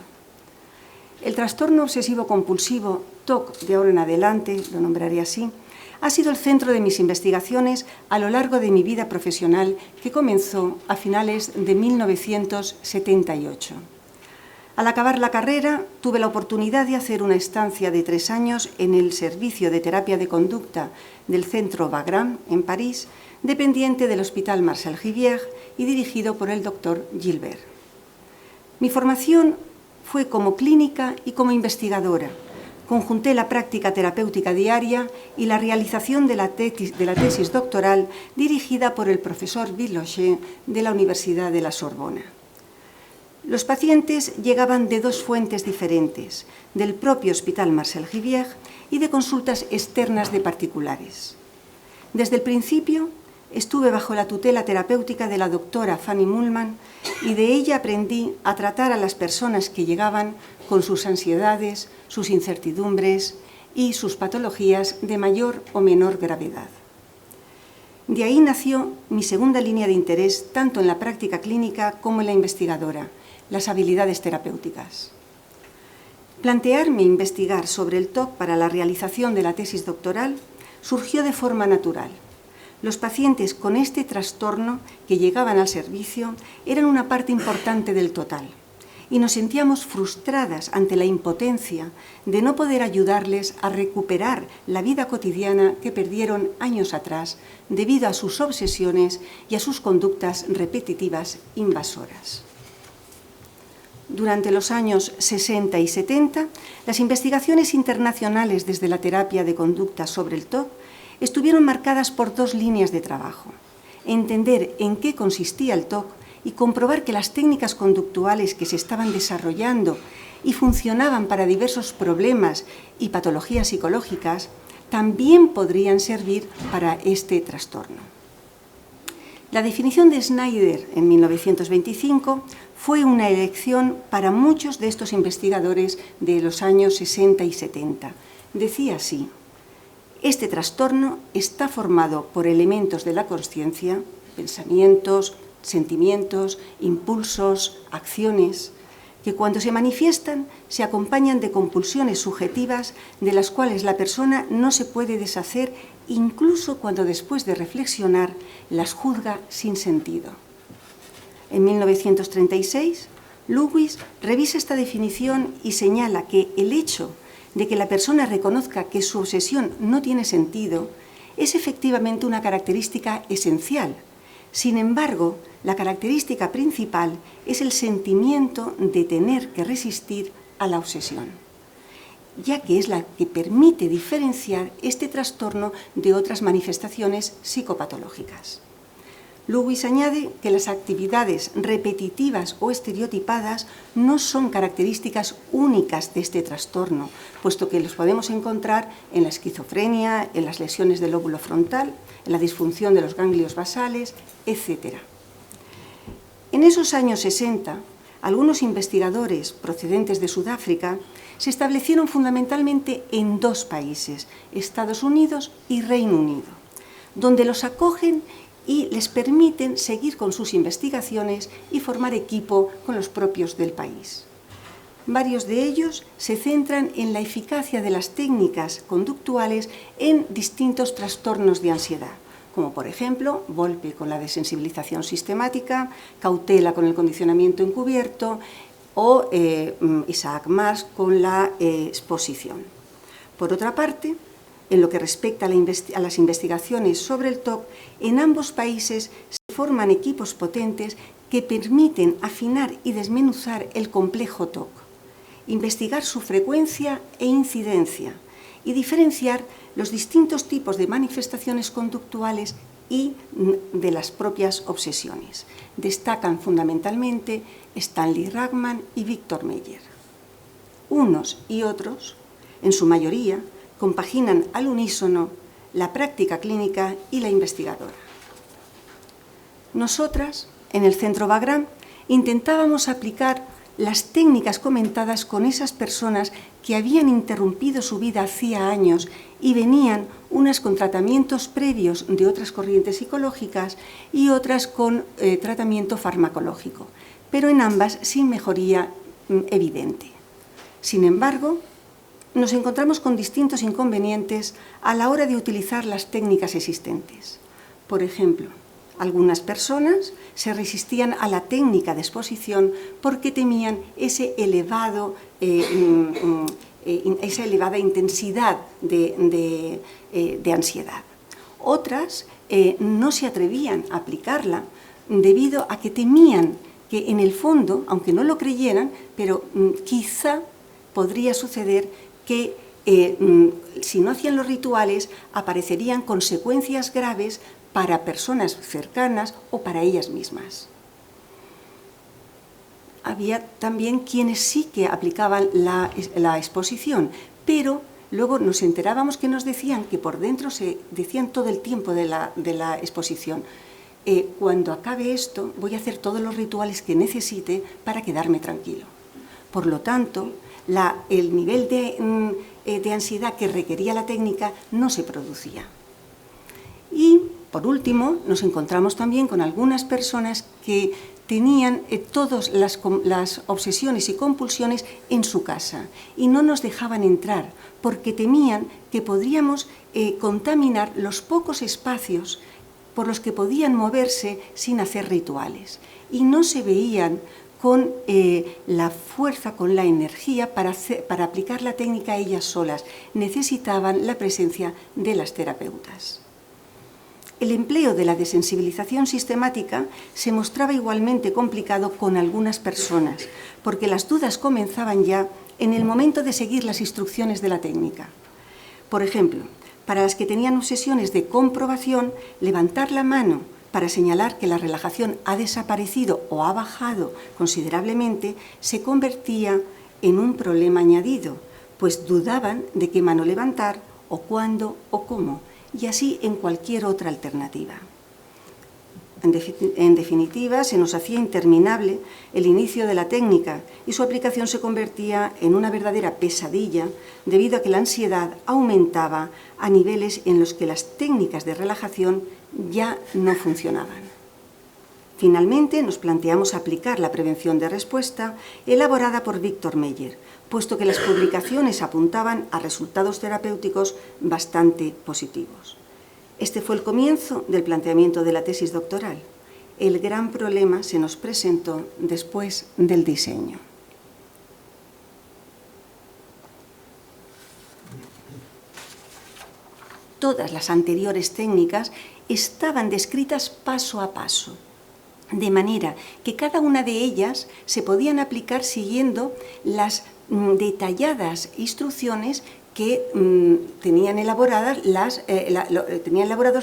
S6: El trastorno obsesivo-compulsivo, TOC de ahora en adelante, lo nombraré así, ha sido el centro de mis investigaciones a lo largo de mi vida profesional, que comenzó a finales de 1978. Al acabar la carrera, tuve la oportunidad de hacer una estancia de 3 años en el servicio de terapia de conducta del Centro Wagram, en París, dependiente del Hospital Marcel Rivière y dirigido por el doctor Gilbert. Mi formación fue como clínica y como investigadora. Conjunté la práctica terapéutica diaria y la realización de la tesis doctoral dirigida por el profesor Villochet de la Universidad de la Sorbona. Los pacientes llegaban de 2 fuentes diferentes, del propio Hospital Marcel Rivière y de consultas externas de particulares. Desde el principio estuve bajo la tutela terapéutica de la doctora Fanny Muhlmann y de ella aprendí a tratar a las personas que llegaban con sus ansiedades, sus incertidumbres y sus patologías de mayor o menor gravedad. De ahí nació mi segunda línea de interés, tanto en la práctica clínica como en la investigadora, las habilidades terapéuticas. Plantearme investigar sobre el TOC para la realización de la tesis doctoral surgió de forma natural. Los pacientes con este trastorno que llegaban al servicio eran una parte importante del total y nos sentíamos frustradas ante la impotencia de no poder ayudarles a recuperar la vida cotidiana que perdieron años atrás debido a sus obsesiones y a sus conductas repetitivas invasoras. Durante los años 60 y 70, las investigaciones internacionales desde la terapia de conducta sobre el TOC estuvieron marcadas por dos líneas de trabajo: entender en qué consistía el TOC y comprobar que las técnicas conductuales que se estaban desarrollando y funcionaban para diversos problemas y patologías psicológicas también podrían servir para este trastorno. La definición de Snyder en 1925 fue una elección para muchos de estos investigadores de los años 60 y 70. Decía así: este trastorno está formado por elementos de la consciencia, pensamientos, sentimientos, impulsos, acciones, que cuando se manifiestan se acompañan de compulsiones subjetivas de las cuales la persona no se puede deshacer, incluso cuando después de reflexionar las juzga sin sentido. En 1936, Lewis revisa esta definición y señala que el hecho de que la persona reconozca que su obsesión no tiene sentido es efectivamente una característica esencial. Sin embargo, la característica principal es el sentimiento de tener que resistir a la obsesión, ya que es la que permite diferenciar este trastorno de otras manifestaciones psicopatológicas. Lewis añade que las actividades repetitivas o estereotipadas no son características únicas de este trastorno, puesto que los podemos encontrar en la esquizofrenia, en las lesiones del lóbulo frontal, en la disfunción de los ganglios basales, etc. En esos años 60, algunos investigadores procedentes de Sudáfrica se establecieron fundamentalmente en dos países, Estados Unidos y Reino Unido, donde los acogen y les permiten seguir con sus investigaciones y formar equipo con los propios del país. Varios de ellos se centran en la eficacia de las técnicas conductuales en distintos trastornos de ansiedad, como por ejemplo Volpe con la desensibilización sistemática, Cautela con el condicionamiento encubierto o Isaac Marx con la exposición. Por otra parte, en lo que respecta a las investigaciones sobre el TOC, en ambos países se forman equipos potentes que permiten afinar y desmenuzar el complejo TOC, investigar su frecuencia e incidencia y diferenciar los distintos tipos de manifestaciones conductuales y de las propias obsesiones. Destacan fundamentalmente Stanley Rachman y Victor Meyer. Unos y otros, en su mayoría, compaginan al unísono la práctica clínica y la investigadora. Nosotras, en el Centro Wagram, intentábamos aplicar las técnicas comentadas con esas personas que habían interrumpido su vida hacía años y venían unas con tratamientos previos de otras corrientes psicológicas y otras con tratamiento farmacológico, pero en ambas sin mejoría evidente. Sin embargo, nos encontramos con distintos inconvenientes a la hora de utilizar las técnicas existentes. Por ejemplo, algunas personas se resistían a la técnica de exposición porque temían esa elevada intensidad de ansiedad. Otras no se atrevían a aplicarla debido a que temían que en el fondo, aunque no lo creyeran, pero quizá podría suceder que si no hacían los rituales aparecerían consecuencias graves para personas cercanas o para ellas mismas. Había también quienes sí que aplicaban la exposición, pero luego nos enterábamos que nos decían que por dentro se decían todo el tiempo de la exposición: cuando acabe esto voy a hacer todos los rituales que necesite para quedarme tranquilo. Por lo tanto, el nivel de ansiedad que requería la técnica no se producía. Y, Por último, nos encontramos también con algunas personas que tenían todas las obsesiones y compulsiones en su casa y no nos dejaban entrar porque temían que podríamos contaminar los pocos espacios por los que podían moverse sin hacer rituales, y no se veían con la fuerza, con la energía para aplicar la técnica ellas solas. Necesitaban la presencia de las terapeutas. El empleo de la desensibilización sistemática se mostraba igualmente complicado con algunas personas, porque las dudas comenzaban ya en el momento de seguir las instrucciones de la técnica. Por ejemplo, para las que tenían obsesiones de comprobación, levantar la mano para señalar que la relajación ha desaparecido o ha bajado considerablemente se convertía en un problema añadido, pues dudaban de qué mano levantar o cuándo o cómo, y así en cualquier otra alternativa. En definitiva, se nos hacía interminable el inicio de la técnica y su aplicación se convertía en una verdadera pesadilla debido a que la ansiedad aumentaba a niveles en los que las técnicas de relajación ya no funcionaban. Finalmente, nos planteamos aplicar la prevención de respuesta elaborada por Víctor Meyer, puesto que las publicaciones apuntaban a resultados terapéuticos bastante positivos. Este fue el comienzo del planteamiento de la tesis doctoral. El gran problema se nos presentó después del diseño. Todas las anteriores técnicas estaban descritas paso a paso, de manera que cada una de ellas se podían aplicar siguiendo las detalladas instrucciones que tenían elaborados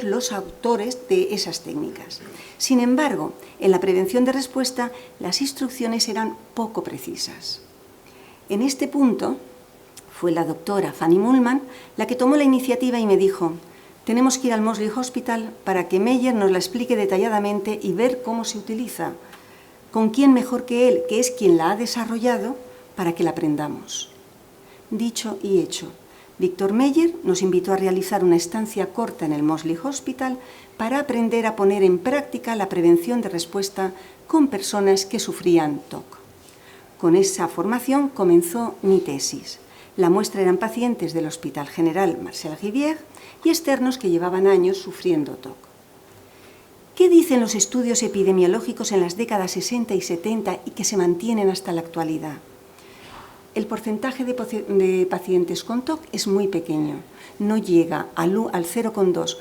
S6: los autores de esas técnicas. Sin embargo, en la prevención de respuesta, las instrucciones eran poco precisas. En este punto, fue la doctora Fanny Muhlmann la que tomó la iniciativa y me dijo: tenemos que ir al Moseley Hospital para que Meyer nos la explique detalladamente y ver cómo se utiliza. ¿Con quién mejor que él, que es quien la ha desarrollado, para que la aprendamos? Dicho y hecho. Víctor Meyer nos invitó a realizar una estancia corta en el Moseley Hospital para aprender a poner en práctica la prevención de respuesta con personas que sufrían TOC. Con esa formación comenzó mi tesis. La muestra eran pacientes del Hospital General Marcel Rivière y externos que llevaban años sufriendo TOC. ¿Qué dicen los estudios epidemiológicos en las décadas 60 y 70 y que se mantienen hasta la actualidad? El porcentaje de pacientes con TOC es muy pequeño, no llega al 0,2,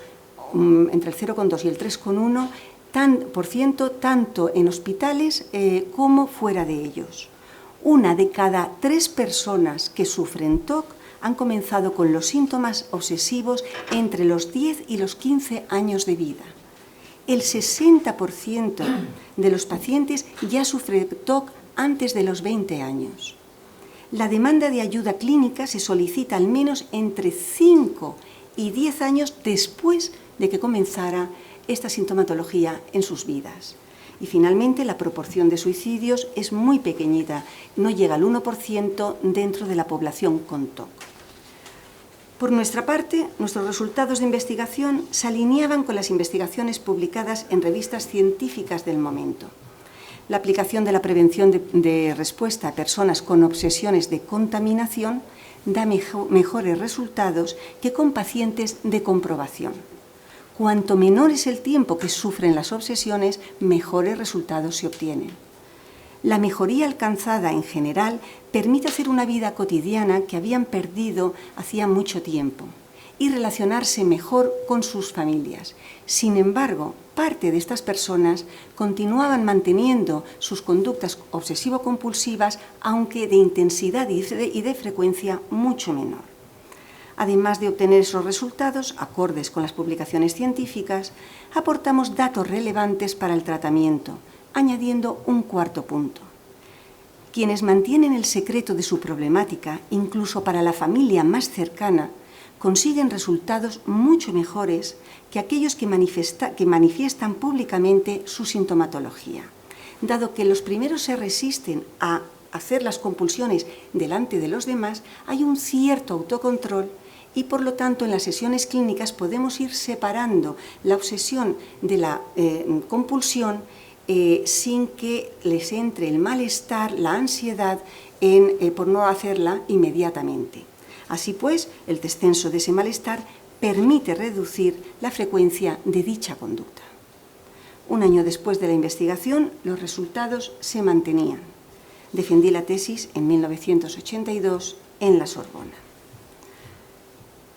S6: entre el 0,2 y el 3,1% tanto en hospitales como fuera de ellos. 1 de cada 3 personas que sufren TOC han comenzado con los síntomas obsesivos entre los 10 y los 15 años de vida. El 60% de los pacientes ya sufre TOC antes de los 20 años. La demanda de ayuda clínica se solicita al menos entre 5 y 10 años después de que comenzara esta sintomatología en sus vidas. Y finalmente, la proporción de suicidios es muy pequeñita, no llega al 1% dentro de la población con TOC. Por nuestra parte, nuestros resultados de investigación se alineaban con las investigaciones publicadas en revistas científicas del momento. La aplicación de la prevención de respuesta a personas con obsesiones de contaminación da mejores resultados que con pacientes de comprobación. Cuanto menor es el tiempo que sufren las obsesiones, mejores resultados se obtienen. La mejoría alcanzada en general permite hacer una vida cotidiana que habían perdido hacía mucho tiempo y relacionarse mejor con sus familias. Sin embargo, parte de estas personas continuaban manteniendo sus conductas obsesivo-compulsivas, aunque de intensidad y de frecuencia mucho menor. Además de obtener esos resultados, acordes con las publicaciones científicas, aportamos datos relevantes para el tratamiento, añadiendo un cuarto punto. Quienes mantienen el secreto de su problemática, incluso para la familia más cercana, consiguen resultados mucho mejores que aquellos que manifiestan públicamente su sintomatología. Dado que los primeros se resisten a hacer las compulsiones delante de los demás, hay un cierto autocontrol y por lo tanto en las sesiones clínicas podemos ir separando la obsesión de la compulsión sin que les entre el malestar, la ansiedad por no hacerla inmediatamente. Así pues, el descenso de ese malestar permite reducir la frecuencia de dicha conducta. Un año después de la investigación, los resultados se mantenían. Defendí la tesis en 1982 en la Sorbona.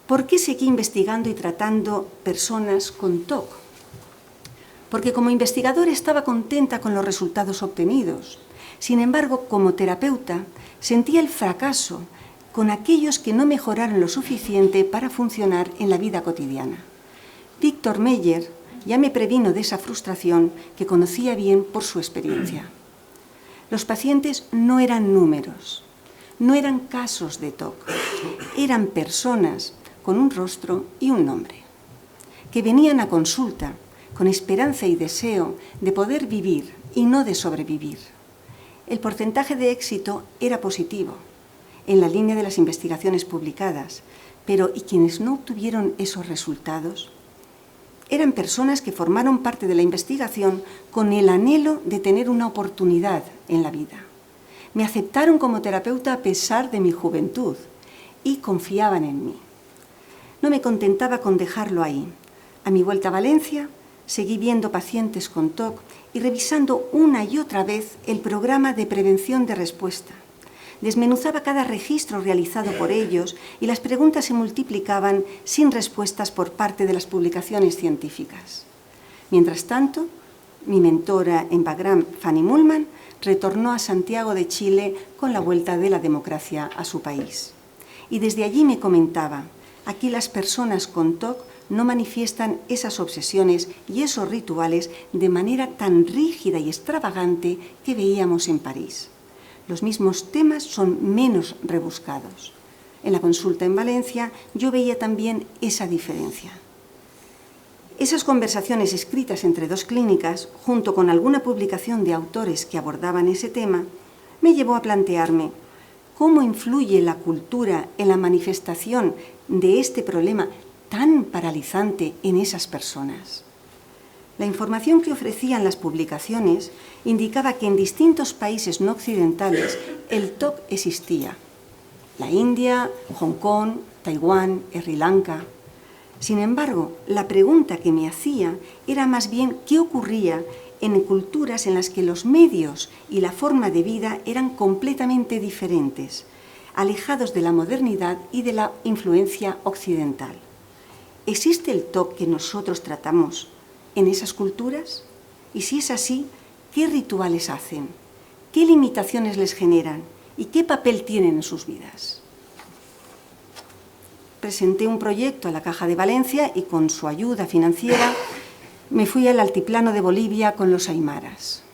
S6: ¿Por qué seguí investigando y tratando personas con TOC? Porque como investigadora estaba contenta con los resultados obtenidos. Sin embargo, como terapeuta, sentía el fracaso con aquellos que no mejoraron lo suficiente para funcionar en la vida cotidiana. Víctor Meyer ya me previno de esa frustración que conocía bien por su experiencia. Los pacientes no eran números, no eran casos de TOC, eran personas con un rostro y un nombre, que venían a consulta con esperanza y deseo de poder vivir y no de sobrevivir. El porcentaje de éxito era positivo, en la línea de las investigaciones publicadas, pero ¿y quienes no obtuvieron esos resultados? Eran personas que formaron parte de la investigación con el anhelo de tener una oportunidad en la vida. Me aceptaron como terapeuta a pesar de mi juventud y confiaban en mí. No me contentaba con dejarlo ahí. A mi vuelta a Valencia, seguí viendo pacientes con TOC y revisando una y otra vez el programa de prevención de respuesta. Desmenuzaba cada registro realizado por ellos y las preguntas se multiplicaban sin respuestas por parte de las publicaciones científicas. Mientras tanto, mi mentora en Bagram, Fanny Mullman, retornó a Santiago de Chile con la vuelta de la democracia a su país. Y desde allí me comentaba, aquí las personas con TOC no manifiestan esas obsesiones y esos rituales de manera tan rígida y extravagante que veíamos en París. Los mismos temas son menos rebuscados. En la consulta en Valencia yo veía también esa diferencia. Esas conversaciones escritas entre dos clínicas, junto con alguna publicación de autores que abordaban ese tema, me llevó a plantearme cómo influye la cultura en la manifestación de este problema tan paralizante en esas personas. La información que ofrecían las publicaciones indicaba que en distintos países no occidentales el TOC existía. La India, Hong Kong, Taiwán, Sri Lanka. Sin embargo, la pregunta que me hacía era más bien qué ocurría en culturas en las que los medios y la forma de vida eran completamente diferentes, alejados de la modernidad y de la influencia occidental. ¿Existe el TOC que nosotros tratamos en esas culturas? Y si es así, ¿qué rituales hacen? ¿Qué limitaciones les generan? ¿Y qué papel tienen en sus vidas? Presenté un proyecto a la Caja de Valencia y con su ayuda financiera me fui al altiplano de Bolivia con los aymaras.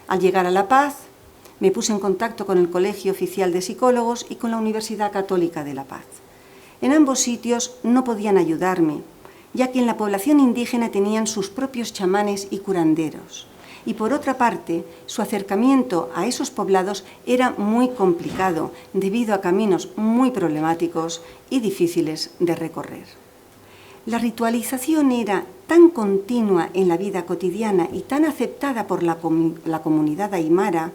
S6: Al llegar a La Paz, me puse en contacto con el Colegio Oficial de Psicólogos y con la Universidad Católica de La Paz. En ambos sitios no podían ayudarme, ya que en la población indígena tenían sus propios chamanes y curanderos. Y por otra parte, su acercamiento a esos poblados era muy complicado debido a caminos muy problemáticos y difíciles de recorrer. La ritualización era tan continua en la vida cotidiana y tan aceptada por la comunidad aymara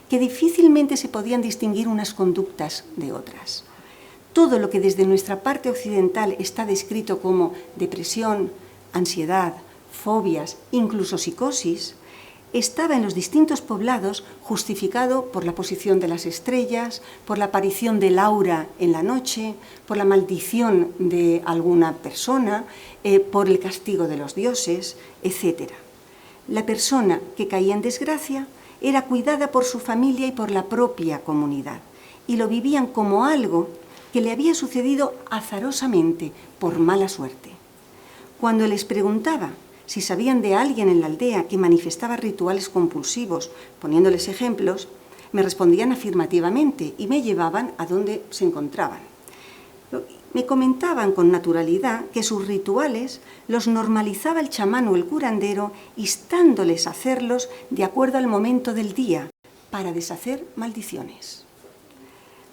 S6: que difícilmente se podían distinguir unas conductas de otras. Todo lo que desde nuestra parte occidental está descrito como depresión, ansiedad, fobias, incluso psicosis, estaba en los distintos poblados justificado por la posición de las estrellas, por la aparición del aura en la noche, por la maldición de alguna persona, por el castigo de los dioses, etc. La persona que caía en desgracia era cuidada por su familia y por la propia comunidad, y lo vivían como algo que le había sucedido azarosamente, por mala suerte. Cuando les preguntaba si sabían de alguien en la aldea que manifestaba rituales compulsivos, poniéndoles ejemplos, me respondían afirmativamente y me llevaban a donde se encontraban. Me comentaban con naturalidad que sus rituales los normalizaba el chamán o el curandero, instándoles a hacerlos de acuerdo al momento del día, para deshacer maldiciones.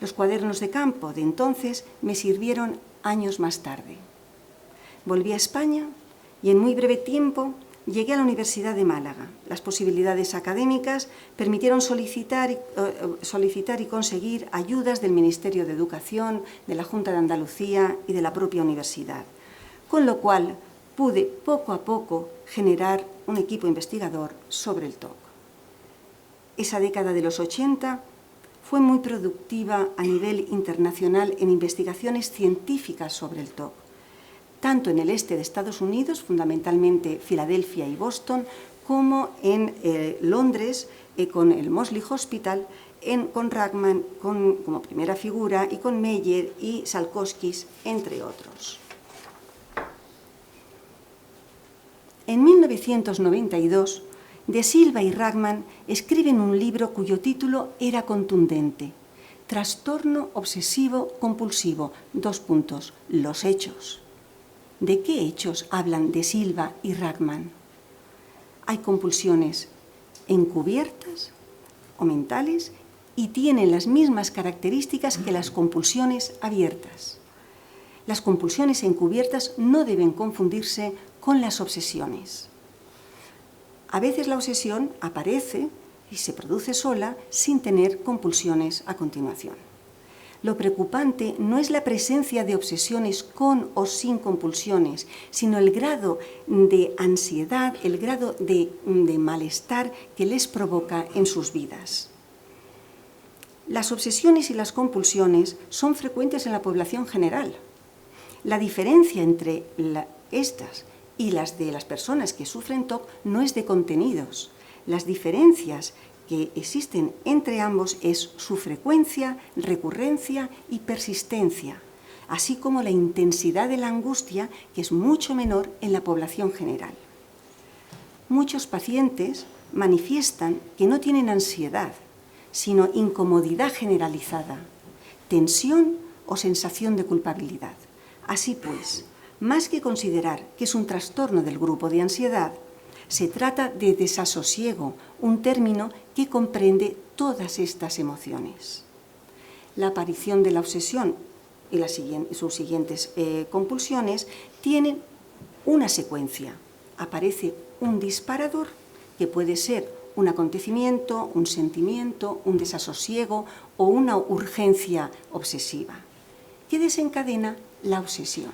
S6: Los cuadernos de campo de entonces me sirvieron años más tarde. Volví a España y en muy breve tiempo llegué a la Universidad de Málaga. Las posibilidades académicas permitieron solicitar y conseguir ayudas del Ministerio de Educación, de la Junta de Andalucía y de la propia universidad, con lo cual pude poco a poco generar un equipo investigador sobre el TOC. Esa década de los 80 fue muy productiva a nivel internacional en investigaciones científicas sobre el TOC, tanto en el este de Estados Unidos, fundamentalmente Filadelfia y Boston, como en Londres, con el Moseley Hospital, con Rachman como primera figura, y con Meyer y Salkowskis, entre otros. En 1992, De Silva y Rachman escriben un libro cuyo título era contundente: Trastorno obsesivo compulsivo, los hechos. ¿De qué hechos hablan De Silva y Rachman? Hay compulsiones encubiertas o mentales y tienen las mismas características que las compulsiones abiertas. Las compulsiones encubiertas no deben confundirse con las obsesiones. A veces la obsesión aparece y se produce sola sin tener compulsiones a continuación. Lo preocupante no es la presencia de obsesiones con o sin compulsiones, sino el grado de ansiedad, el grado de malestar que les provoca en sus vidas. Las obsesiones y las compulsiones son frecuentes en la población general. La diferencia entre estas y las de las personas que sufren TOC no es de contenidos. Las diferencias que existen entre ambos es su frecuencia, recurrencia y persistencia, así como la intensidad de la angustia, que es mucho menor en la población general. Muchos pacientes manifiestan que no tienen ansiedad, sino incomodidad generalizada, tensión o sensación de culpabilidad. Así pues, más que considerar que es un trastorno del grupo de ansiedad, se trata de desasosiego, un término que comprende todas estas emociones. La aparición de la obsesión y sus siguientes compulsiones tienen una secuencia. Aparece un disparador que puede ser un acontecimiento, un sentimiento, un desasosiego o una urgencia obsesiva, que desencadena la obsesión.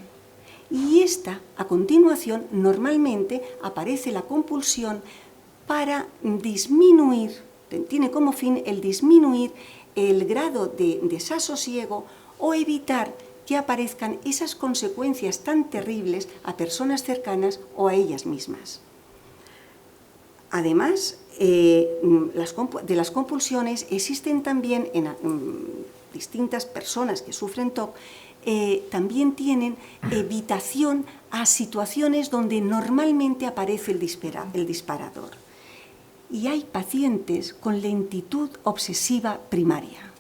S6: Y esta, a continuación, normalmente aparece la compulsión para disminuir, tiene como fin el disminuir el grado de desasosiego o evitar que aparezcan esas consecuencias tan terribles a personas cercanas o a ellas mismas. Además, de las compulsiones existen también en distintas personas que sufren TOC, también tienen evitación a situaciones donde normalmente aparece el disparador. Y hay pacientes con lentitud obsesiva primaria.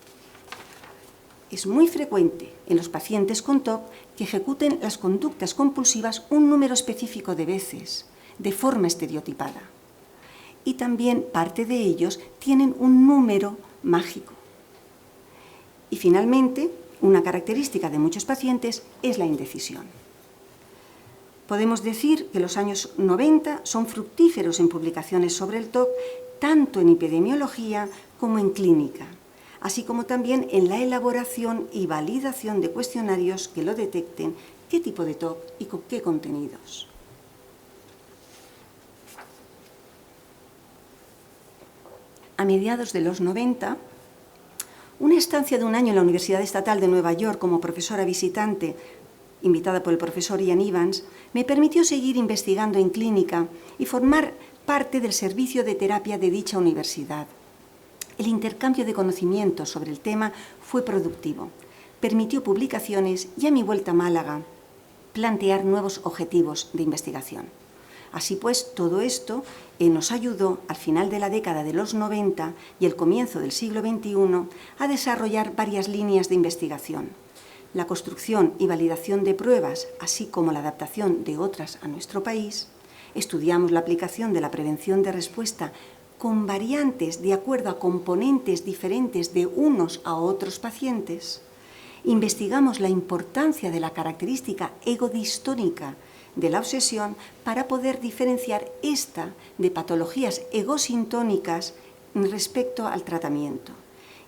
S6: Es muy frecuente en los pacientes con TOC que ejecuten las conductas compulsivas un número específico de veces, de forma estereotipada. Y también parte de ellos tienen un número mágico. Y finalmente, una característica de muchos pacientes es la indecisión. Podemos decir que los años 90 son fructíferos en publicaciones sobre el TOC, tanto en epidemiología como en clínica, así como también en la elaboración y validación de cuestionarios que lo detecten, qué tipo de TOC y con qué contenidos. A mediados de los 90, una estancia de un año en la Universidad Estatal de Nueva York como profesora visitante, invitada por el profesor Ian Evans, me permitió seguir investigando en clínica y formar parte del servicio de terapia de dicha universidad. El intercambio de conocimientos sobre el tema fue productivo, permitió publicaciones y a mi vuelta a Málaga plantear nuevos objetivos de investigación. Así pues, todo esto nos ayudó al final de la década de los 90 y el comienzo del siglo XXI a desarrollar varias líneas de investigación. La construcción y validación de pruebas, así como la adaptación de otras a nuestro país. Estudiamos la aplicación de la prevención de respuesta con variantes de acuerdo a componentes diferentes de unos a otros pacientes. investigamos la importancia de la característica egodistónica de la obsesión para poder diferenciar esta de patologías egosintónicas respecto al tratamiento.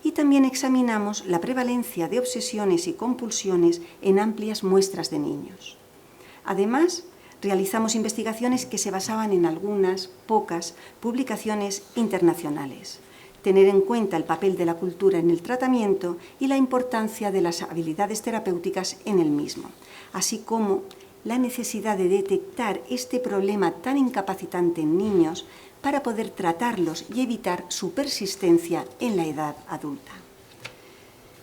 S6: Y también examinamos la prevalencia de obsesiones y compulsiones en amplias muestras de niños. Además, realizamos investigaciones que se basaban en algunas pocas publicaciones internacionales. Tener en cuenta el papel de la cultura en el tratamiento y la importancia de las habilidades terapéuticas en el mismo, así como la necesidad de detectar este problema tan incapacitante en niños para poder tratarlos y evitar su persistencia en la edad adulta.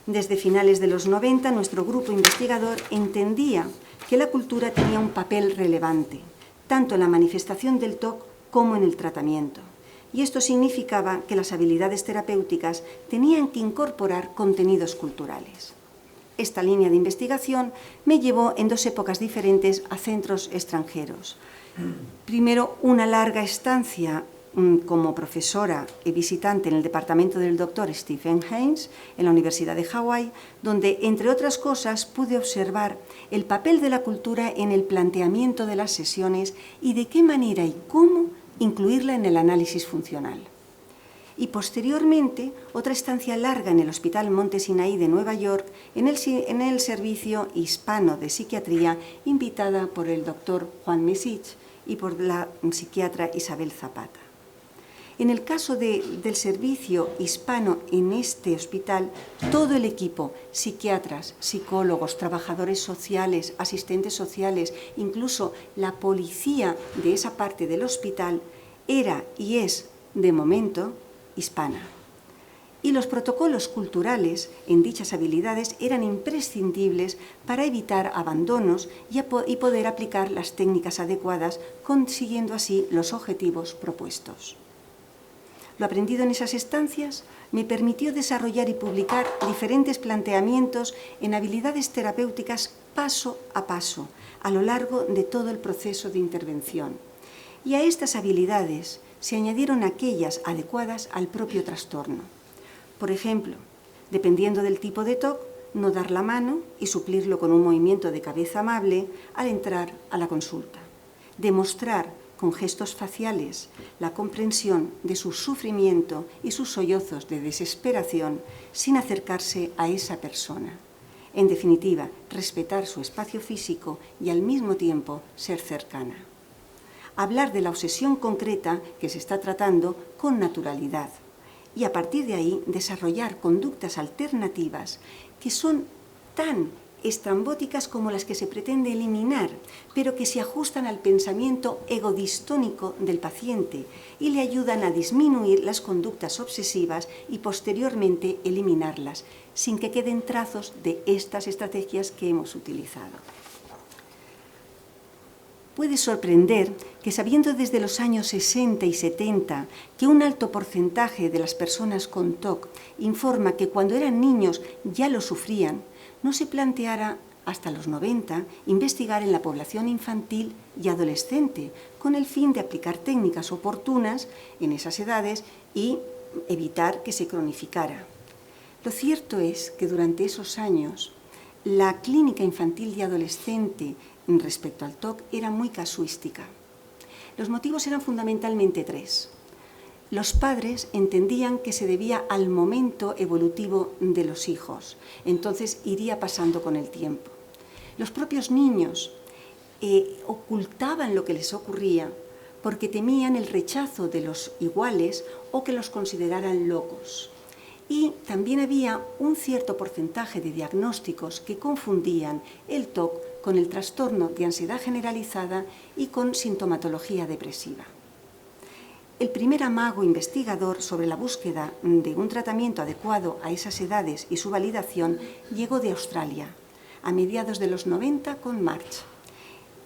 S6: Desde finales de los 90, nuestro grupo investigador entendía que la cultura tenía un papel relevante, tanto en la manifestación del TOC como en el tratamiento. Y esto significaba que las habilidades terapéuticas tenían que incorporar contenidos culturales. Esta línea de investigación me llevó en dos épocas diferentes a centros extranjeros. Primero, una larga estancia como profesora y visitante en el departamento del Dr. Stephen Haynes en la Universidad de Hawái, donde, entre otras cosas, pude observar el papel de la cultura en el planteamiento de las sesiones y de qué manera y cómo incluirla en el análisis funcional. Y posteriormente, otra estancia larga en el Hospital Monte Sinaí de Nueva York, en el servicio hispano de psiquiatría, invitada por el doctor Juan Mesich y por la psiquiatra Isabel Zapata. En el caso del servicio hispano en este hospital, todo el equipo, psiquiatras, psicólogos, trabajadores sociales, asistentes sociales, incluso la policía de esa parte del hospital, era y es, de momento, hispana. Y los protocolos culturales en dichas habilidades eran imprescindibles para evitar abandonos y poder aplicar las técnicas adecuadas, consiguiendo así los objetivos propuestos. Lo aprendido en esas estancias me permitió desarrollar y publicar diferentes planteamientos en habilidades terapéuticas paso a paso, a lo largo de todo el proceso de intervención. Y a estas habilidades se añadieron aquellas adecuadas al propio trastorno. Por ejemplo, dependiendo del tipo de TOC, no dar la mano y suplirlo con un movimiento de cabeza amable al entrar a la consulta. Demostrar con gestos faciales la comprensión de su sufrimiento y sus sollozos de desesperación sin acercarse a esa persona. En definitiva, respetar su espacio físico y al mismo tiempo ser cercana. Hablar de la obsesión concreta que se está tratando con naturalidad y a partir de ahí desarrollar conductas alternativas que son tan estrambóticas como las que se pretende eliminar, pero que se ajustan al pensamiento egodistónico del paciente y le ayudan a disminuir las conductas obsesivas y posteriormente eliminarlas, sin que queden trazos de estas estrategias que hemos utilizado. Puede sorprender que, sabiendo desde los años 60 y 70 que un alto porcentaje de las personas con TOC informa que cuando eran niños ya lo sufrían, no se planteara hasta los 90 investigar en la población infantil y adolescente con el fin de aplicar técnicas oportunas en esas edades y evitar que se cronificara. Lo cierto es que durante esos años la clínica infantil y adolescente respecto al TOC era muy casuística. Los motivos eran fundamentalmente tres. Los padres entendían que se debía al momento evolutivo de los hijos, entonces iría pasando con el tiempo. Los propios niños ocultaban lo que les ocurría porque temían el rechazo de los iguales o que los consideraran locos. Y también había un cierto porcentaje de diagnósticos que confundían el TOC con el trastorno de ansiedad generalizada y con sintomatología depresiva. El primer amago investigador sobre la búsqueda de un tratamiento adecuado a esas edades y su validación llegó de Australia, a mediados de los 90 con March.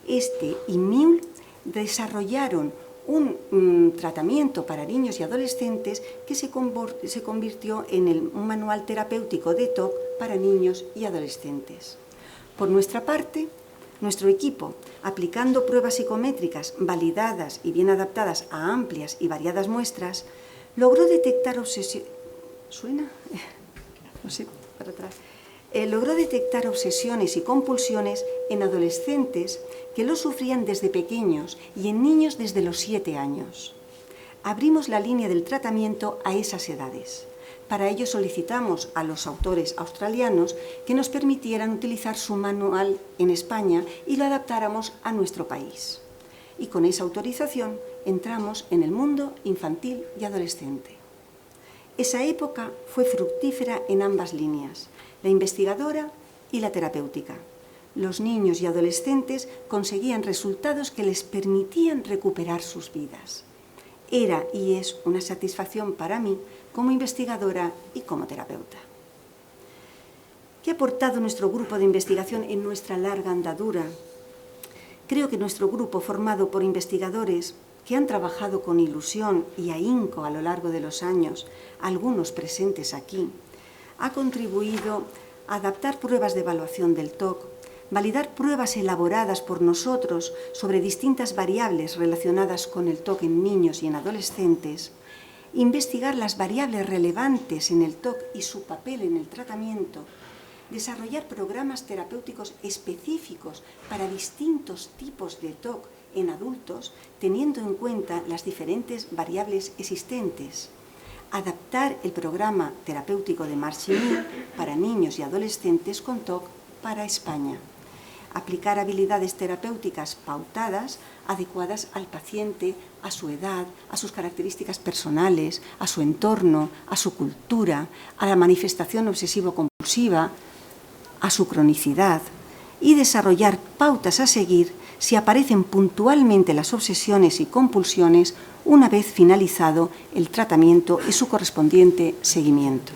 S6: Este y Mule desarrollaron un tratamiento para niños y adolescentes que se convirtió en un manual terapéutico de TOC para niños y adolescentes. Por nuestra parte, nuestro equipo, aplicando pruebas psicométricas validadas y bien adaptadas a amplias y variadas muestras, logró detectar obsesión... ¿Suena? No sé, para atrás. logró detectar obsesiones y compulsiones en adolescentes que lo sufrían desde pequeños y en niños desde los 7 años. Abrimos la línea del tratamiento a esas edades. Para ello solicitamos a los autores australianos que nos permitieran utilizar su manual en España y lo adaptáramos a nuestro país. Y con esa autorización entramos en el mundo infantil y adolescente. Esa época fue fructífera en ambas líneas, la investigadora y la terapéutica. Los niños y adolescentes conseguían resultados que les permitían recuperar sus vidas. Era y es una satisfacción para mí como investigadora y como terapeuta. ¿Qué ha aportado nuestro grupo de investigación en nuestra larga andadura? Creo que nuestro grupo, formado por investigadores que han trabajado con ilusión y ahínco a lo largo de los años, algunos presentes aquí, ha contribuido a adaptar pruebas de evaluación del TOC, validar pruebas elaboradas por nosotros sobre distintas variables relacionadas con el TOC en niños y en adolescentes, investigar las variables relevantes en el TOC y su papel en el tratamiento, desarrollar programas terapéuticos específicos para distintos tipos de TOC en adultos, teniendo en cuenta las diferentes variables existentes, adaptar el programa terapéutico de Marchini para niños y adolescentes con TOC para España, aplicar habilidades terapéuticas pautadas, adecuadas al paciente, a su edad, a sus características personales, a su entorno, a su cultura, a la manifestación obsesivo-compulsiva, a su cronicidad, y desarrollar pautas a seguir si aparecen puntualmente las obsesiones y compulsiones una vez finalizado el tratamiento y su correspondiente seguimiento.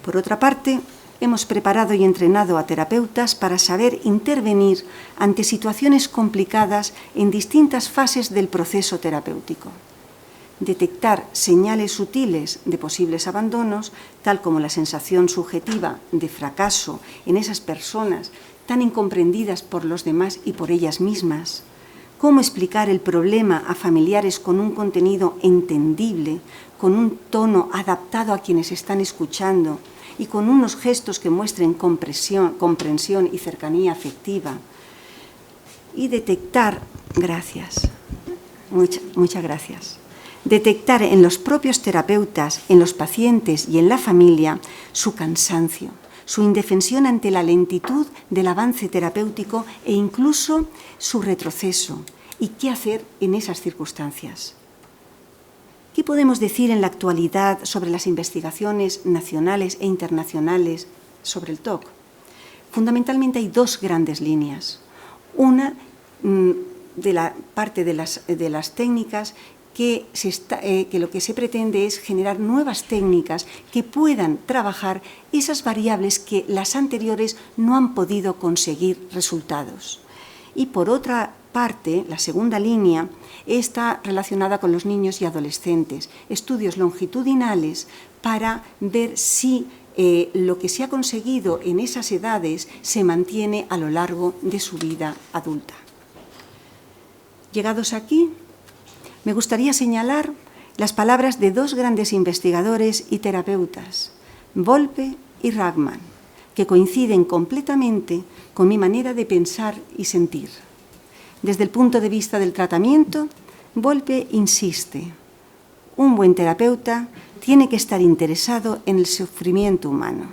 S6: Por otra parte, hemos preparado y entrenado a terapeutas para saber intervenir ante situaciones complicadas en distintas fases del proceso terapéutico. Detectar señales sutiles de posibles abandonos, tal como la sensación subjetiva de fracaso en esas personas tan incomprendidas por los demás y por ellas mismas. Cómo explicar el problema a familiares con un contenido entendible, con un tono adaptado a quienes están escuchando y con unos gestos que muestren comprensión y cercanía afectiva. Y detectar, muchas gracias. Detectar en los propios terapeutas, en los pacientes y en la familia su cansancio, su indefensión ante la lentitud del avance terapéutico e incluso su retroceso. ¿Y qué hacer en esas circunstancias? ¿Qué podemos decir en la actualidad sobre las investigaciones nacionales e internacionales sobre el TOC? Fundamentalmente hay dos grandes líneas. Una de la parte de las técnicas que lo que se pretende es generar nuevas técnicas que puedan trabajar esas variables que las anteriores no han podido conseguir resultados. Y por otra parte, la segunda línea está relacionada con los niños y adolescentes, estudios longitudinales para ver si lo que se ha conseguido en esas edades se mantiene a lo largo de su vida adulta. Llegados aquí, me gustaría señalar las palabras de dos grandes investigadores y terapeutas, Volpe y Ragman, que coinciden completamente con mi manera de pensar y sentir. Desde el punto de vista del tratamiento, Volpe insiste, un buen terapeuta tiene que estar interesado en el sufrimiento humano,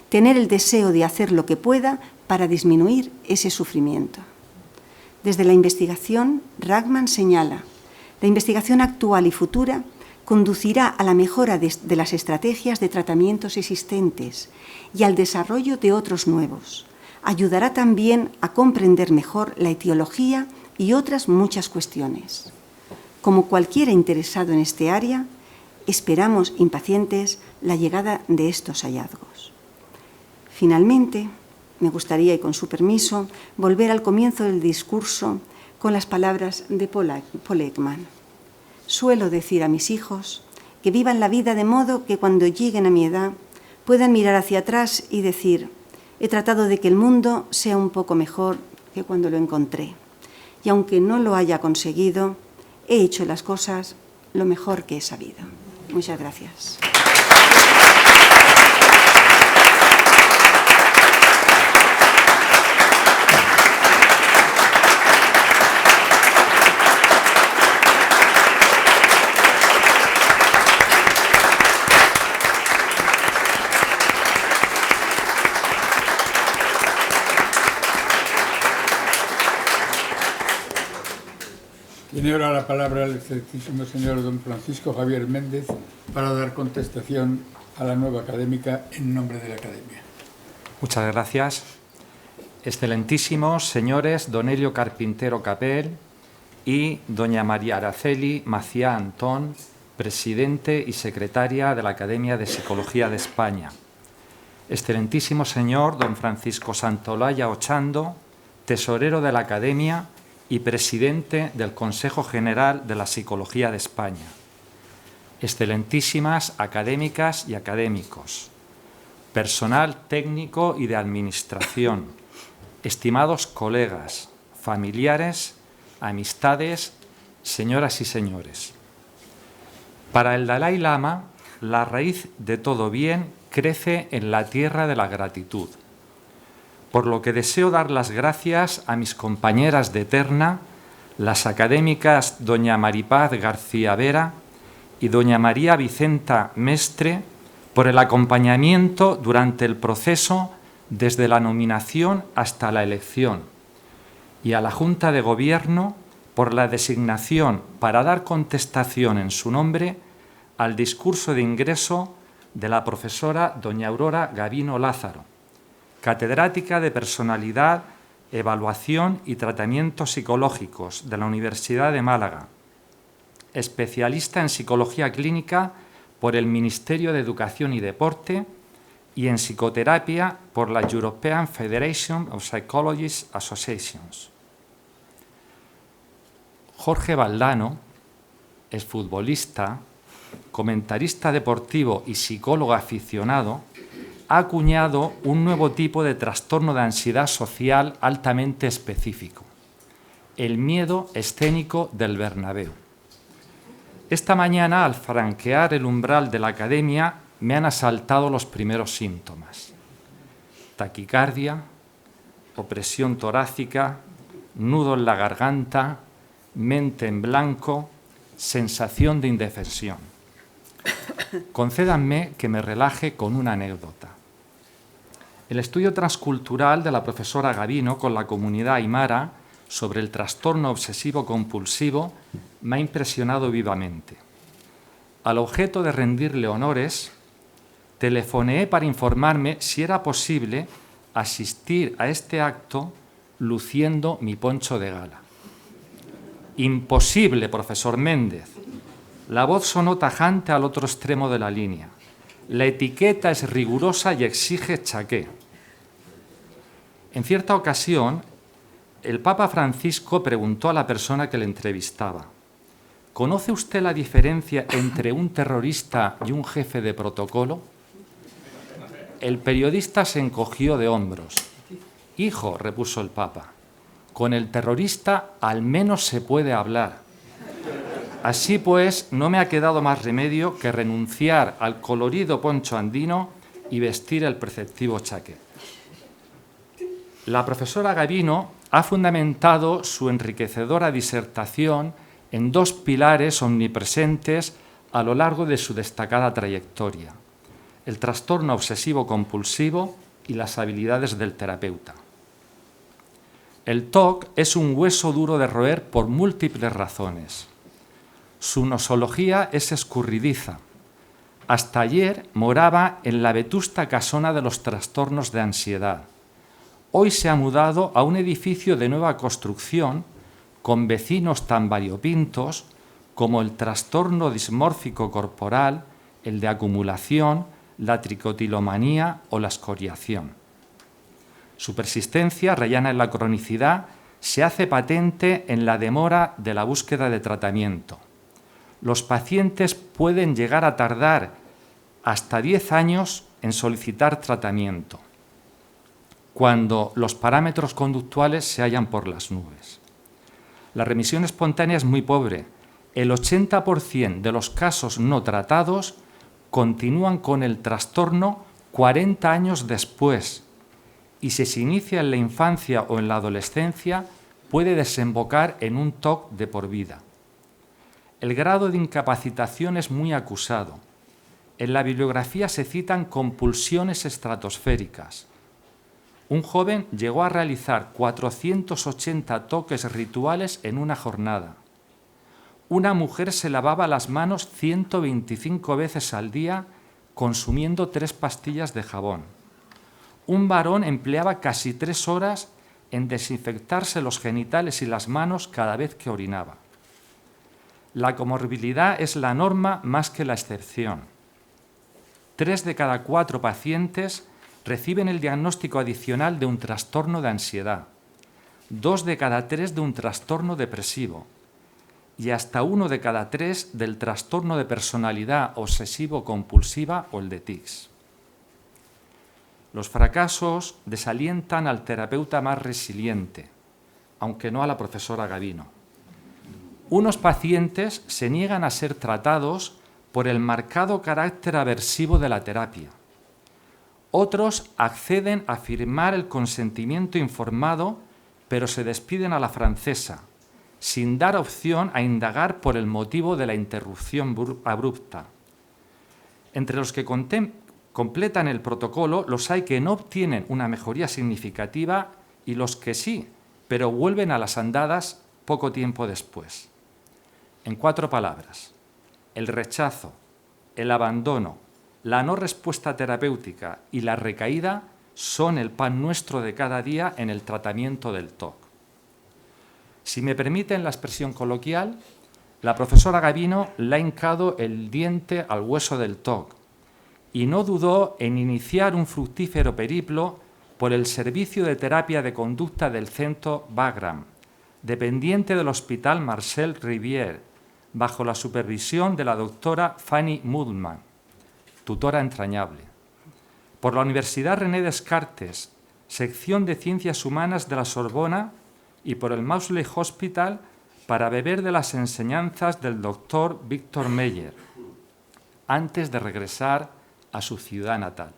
S6: tener el deseo de hacer lo que pueda para disminuir ese sufrimiento. Desde la investigación, Ragman señala, la investigación actual y futura conducirá a la mejora de las estrategias de tratamientos existentes y al desarrollo de otros nuevos. Ayudará también a comprender mejor la etiología y otras muchas cuestiones. Como cualquiera interesado en este área, esperamos impacientes la llegada de estos hallazgos. Finalmente, me gustaría, y con su permiso, volver al comienzo del discurso con las palabras de Paul Ekman. Suelo decir a mis hijos que vivan la vida de modo que cuando lleguen a mi edad puedan mirar hacia atrás y decir, he tratado de que el mundo sea un poco mejor que cuando lo encontré. Y aunque no lo haya conseguido, he hecho las cosas lo mejor que he sabido. Muchas gracias.
S2: Tiene ahora la palabra el excelentísimo señor don Francisco Javier Méndez para dar contestación a la nueva académica en nombre de la Academia.
S7: Muchas gracias. Excelentísimos señores don Helio Carpintero Capel y doña María Araceli Maciá Antón, presidente y secretaria de la Academia de Psicología de España. Excelentísimo señor don Francisco Santolaya Ochando, tesorero de la Academia y presidente del Consejo General de la Psicología de España. Excelentísimas académicas y académicos, personal técnico y de administración, estimados colegas, familiares, amistades, señoras y señores. Para el Dalai Lama, la raíz de todo bien crece en la tierra de la gratitud, por lo que deseo dar las gracias a mis compañeras de terna, las académicas doña Maripaz García Vera y doña María Vicenta Mestre, por el acompañamiento durante el proceso desde la nominación hasta la elección, y a la Junta de Gobierno por la designación para dar contestación en su nombre al discurso de ingreso de la profesora doña Aurora Gavino Lázaro, catedrática de Personalidad, Evaluación y Tratamientos Psicológicos de la Universidad de Málaga, especialista en Psicología Clínica por el Ministerio de Educación y Deporte y en Psicoterapia por la European Federation of Psychologists Associations. Jorge Valdano, exfutbolista, comentarista deportivo y psicólogo aficionado, ha acuñado un nuevo tipo de trastorno de ansiedad social altamente específico, el miedo escénico del Bernabéu. Esta mañana, al franquear el umbral de la Academia, me han asaltado los primeros síntomas: taquicardia, opresión torácica, nudo en la garganta, mente en blanco, sensación de indefensión. Concédanme que me relaje con una anécdota. El estudio transcultural de la profesora Gavino con la comunidad aimara sobre el trastorno obsesivo-compulsivo me ha impresionado vivamente. Al objeto de rendirle honores, telefoneé para informarme si era posible asistir a este acto luciendo mi poncho de gala. Imposible, profesor Méndez. La voz sonó tajante al otro extremo de la línea. La etiqueta es rigurosa y exige chaqué. En cierta ocasión, el Papa Francisco preguntó a la persona que le entrevistaba: ¿conoce usted la diferencia entre un terrorista y un jefe de protocolo? El periodista se encogió de hombros. Hijo, repuso el Papa, con el terrorista al menos se puede hablar. Así pues, no me ha quedado más remedio que renunciar al colorido poncho andino y vestir el preceptivo chaqué. La profesora Gavino ha fundamentado su enriquecedora disertación en dos pilares omnipresentes a lo largo de su destacada trayectoria: el trastorno obsesivo-compulsivo y las habilidades del terapeuta. El TOC es un hueso duro de roer por múltiples razones. Su nosología es escurridiza. Hasta ayer moraba en la vetusta casona de los trastornos de ansiedad. Hoy se ha mudado a un edificio de nueva construcción con vecinos tan variopintos como el trastorno dismórfico corporal, el de acumulación, la tricotilomanía o la escoriación. Su persistencia, rayana en la cronicidad, se hace patente en la demora de la búsqueda de tratamiento. Los pacientes pueden llegar a tardar hasta 10 años en solicitar tratamiento, cuando los parámetros conductuales se hallan por las nubes. La remisión espontánea es muy pobre. El 80% de los casos no tratados continúan con el trastorno 40 años después, y si se inicia en la infancia o en la adolescencia, puede desembocar en un TOC de por vida. El grado de incapacitación es muy acusado. En la bibliografía se citan compulsiones estratosféricas. Un joven llegó a realizar 480 toques rituales en una jornada. una mujer se lavaba las manos 125 veces al día consumiendo 3 pastillas de jabón. Un varón empleaba casi 3 horas en desinfectarse los genitales y las manos cada vez que orinaba. La comorbilidad es la norma más que la excepción. 3 de cada 4 pacientes reciben el diagnóstico adicional de un trastorno de ansiedad, 2 de cada 3 de un trastorno depresivo y hasta 1 de cada 3 del trastorno de personalidad obsesivo-compulsiva o el de tics. Los fracasos desalientan al terapeuta más resiliente, aunque no a la profesora Gavino. Unos pacientes se niegan a ser tratados por el marcado carácter aversivo de la terapia. Otros acceden a firmar el consentimiento informado, pero se despiden a la francesa, sin dar opción a indagar por el motivo de la interrupción abrupta. Entre los que completan el protocolo, los hay que no obtienen una mejoría significativa y los que sí, pero vuelven a las andadas poco tiempo después. En 4 palabras, el rechazo, el abandono, la no respuesta terapéutica y la recaída son el pan nuestro de cada día en el tratamiento del TOC. Si me permiten la expresión coloquial, la profesora Gavino le ha hincado el diente al hueso del TOC y no dudó en iniciar un fructífero periplo por el servicio de terapia de conducta del centro Wagram, dependiente del Hospital Marcel Rivière, bajo la supervisión de la doctora Fanny Muhlmann, tutora entrañable. Por la Universidad René Descartes, sección de Ciencias Humanas de la Sorbona, y por el Maudsley Hospital para beber de las enseñanzas del doctor Víctor Meyer, antes de regresar a su ciudad natal.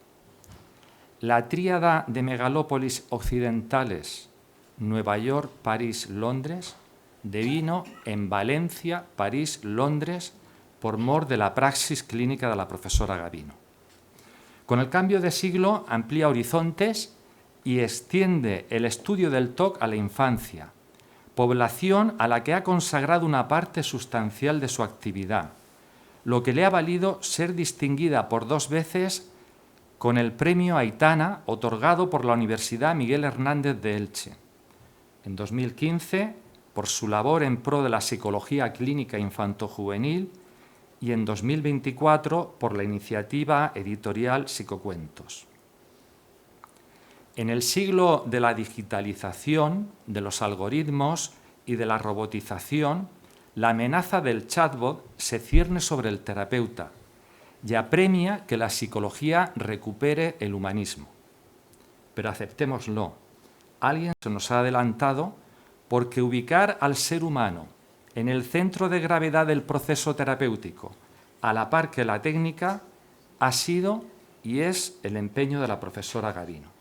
S7: La tríada de megalópolis occidentales, Nueva York, París, Londres, devino en Valencia, París, Londres, por mor de la praxis clínica de la profesora Gavino. Con el cambio de siglo amplía horizontes y extiende el estudio del TOC a la infancia, población a la que ha consagrado una parte sustancial de su actividad, lo que le ha valido ser distinguida por 2 veces con el premio Aitana, otorgado por la Universidad Miguel Hernández de Elche. En 2015, por su labor en pro de la psicología clínica infantojuvenil, y en 2024, por la iniciativa editorial Psicocuentos. En el siglo de la digitalización, de los algoritmos y de la robotización, la amenaza del chatbot se cierne sobre el terapeuta y apremia que la psicología recupere el humanismo. Pero aceptémoslo, alguien se nos ha adelantado porque ubicar al ser humano en el centro de gravedad del proceso terapéutico, a la par que la técnica, ha sido y es el empeño de la profesora Gavino.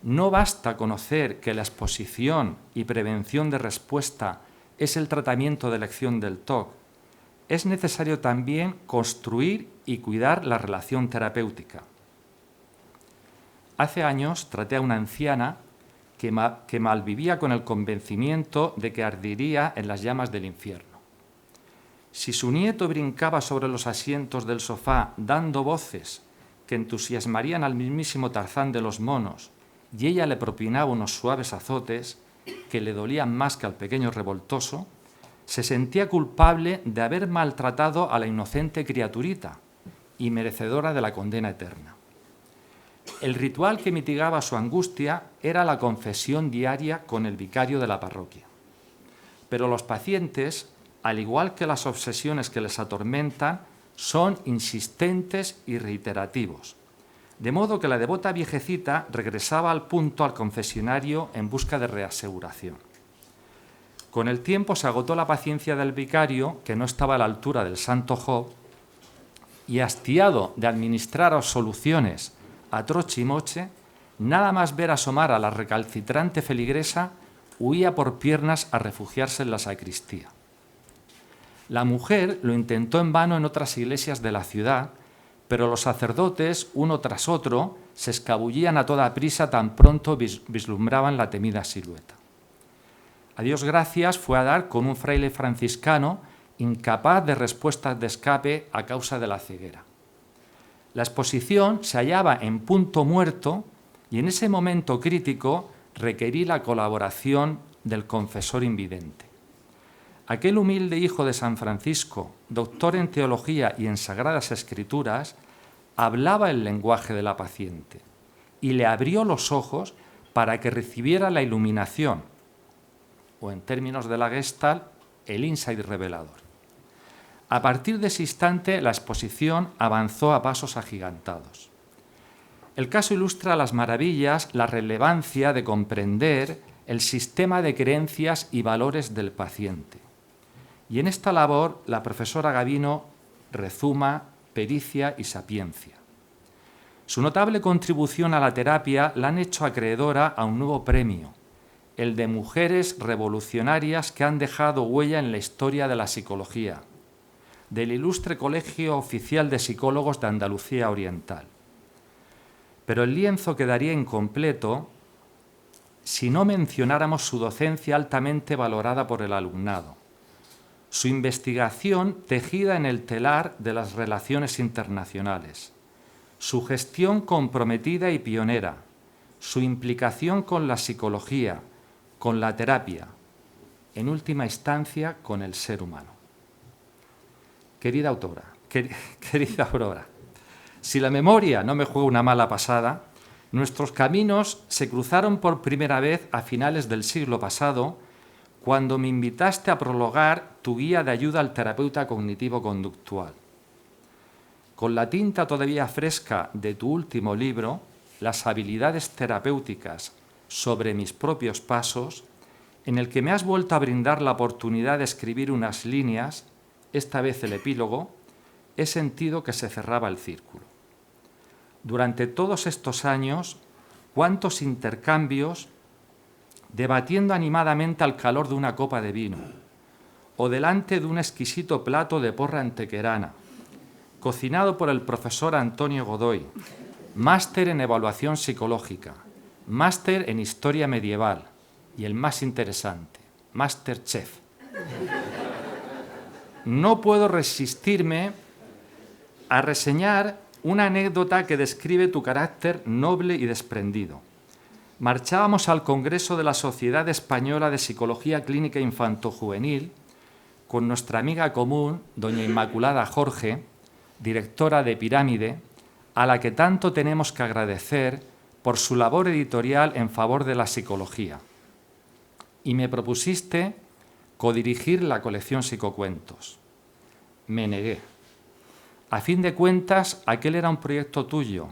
S7: No basta conocer que la exposición y prevención de respuesta es el tratamiento de elección del TOC. Es necesario también construir y cuidar la relación terapéutica. Hace años traté a una anciana que malvivía con el convencimiento de que ardería en las llamas del infierno. Si su nieto brincaba sobre los asientos del sofá dando voces que entusiasmarían al mismísimo Tarzán de los monos, y ella le propinaba unos suaves azotes que le dolían más que al pequeño revoltoso, se sentía culpable de haber maltratado a la inocente criaturita y merecedora de la condena eterna. El ritual que mitigaba su angustia era la confesión diaria con el vicario de la parroquia. Pero los pacientes, al igual que las obsesiones que les atormentan, son insistentes y reiterativos, de modo que la devota viejecita regresaba al confesionario en busca de reaseguración. Con el tiempo se agotó la paciencia del vicario, que no estaba a la altura del santo Job, y hastiado de administrar absoluciones a troche y moche, nada más ver asomar a la recalcitrante feligresa, huía por piernas a refugiarse en la sacristía. La mujer lo intentó en vano en otras iglesias de la ciudad, pero los sacerdotes, uno tras otro, se escabullían a toda prisa tan pronto vislumbraban la temida silueta. A Dios gracias fue a dar con un fraile franciscano incapaz de respuestas de escape a causa de la ceguera. La exposición se hallaba en punto muerto y en ese momento crítico requerí la colaboración del confesor invidente. Aquel humilde hijo de San Francisco, doctor en teología y en sagradas escrituras, hablaba el lenguaje de la paciente y le abrió los ojos para que recibiera la iluminación, o en términos de la Gestalt, el insight revelador. A partir de ese instante, la exposición avanzó a pasos agigantados. El caso ilustra las maravillas, la relevancia de comprender el sistema de creencias y valores del paciente. Y en esta labor, la profesora Gavino rezuma pericia y sapiencia. Su notable contribución a la terapia la han hecho acreedora a un nuevo premio, el de Mujeres Revolucionarias que han dejado huella en la historia de la psicología, del Ilustre Colegio Oficial de Psicólogos de Andalucía Oriental. Pero el lienzo quedaría incompleto si no mencionáramos su docencia altamente valorada por el alumnado, su investigación tejida en el telar de las relaciones internacionales, su gestión comprometida y pionera, su implicación con la psicología, con la terapia, en última instancia con el ser humano. Querida Aurora, si la memoria no me juega una mala pasada, nuestros caminos se cruzaron por primera vez a finales del siglo pasado, cuando me invitaste a prologar tu guía de ayuda al terapeuta cognitivo-conductual. Con la tinta todavía fresca de tu último libro, Las habilidades terapéuticas sobre mis propios pasos, en el que me has vuelto a brindar la oportunidad de escribir unas líneas, esta vez el epílogo, he sentido que se cerraba el círculo. Durante todos estos años, cuántos intercambios, debatiendo animadamente al calor de una copa de vino, o delante de un exquisito plato de porra antequerana, cocinado por el profesor Antonio Godoy, máster en evaluación psicológica, máster en historia medieval y el más interesante, máster chef. No puedo resistirme a reseñar una anécdota que describe tu carácter noble y desprendido. Marchábamos al Congreso de la Sociedad Española de Psicología Clínica Infantojuvenil con nuestra amiga común, doña Inmaculada Jorge, directora de Pirámide, a la que tanto tenemos que agradecer por su labor editorial en favor de la psicología. Y me propusiste codirigir la colección Psicocuentos. Me negué. A fin de cuentas, aquel era un proyecto tuyo.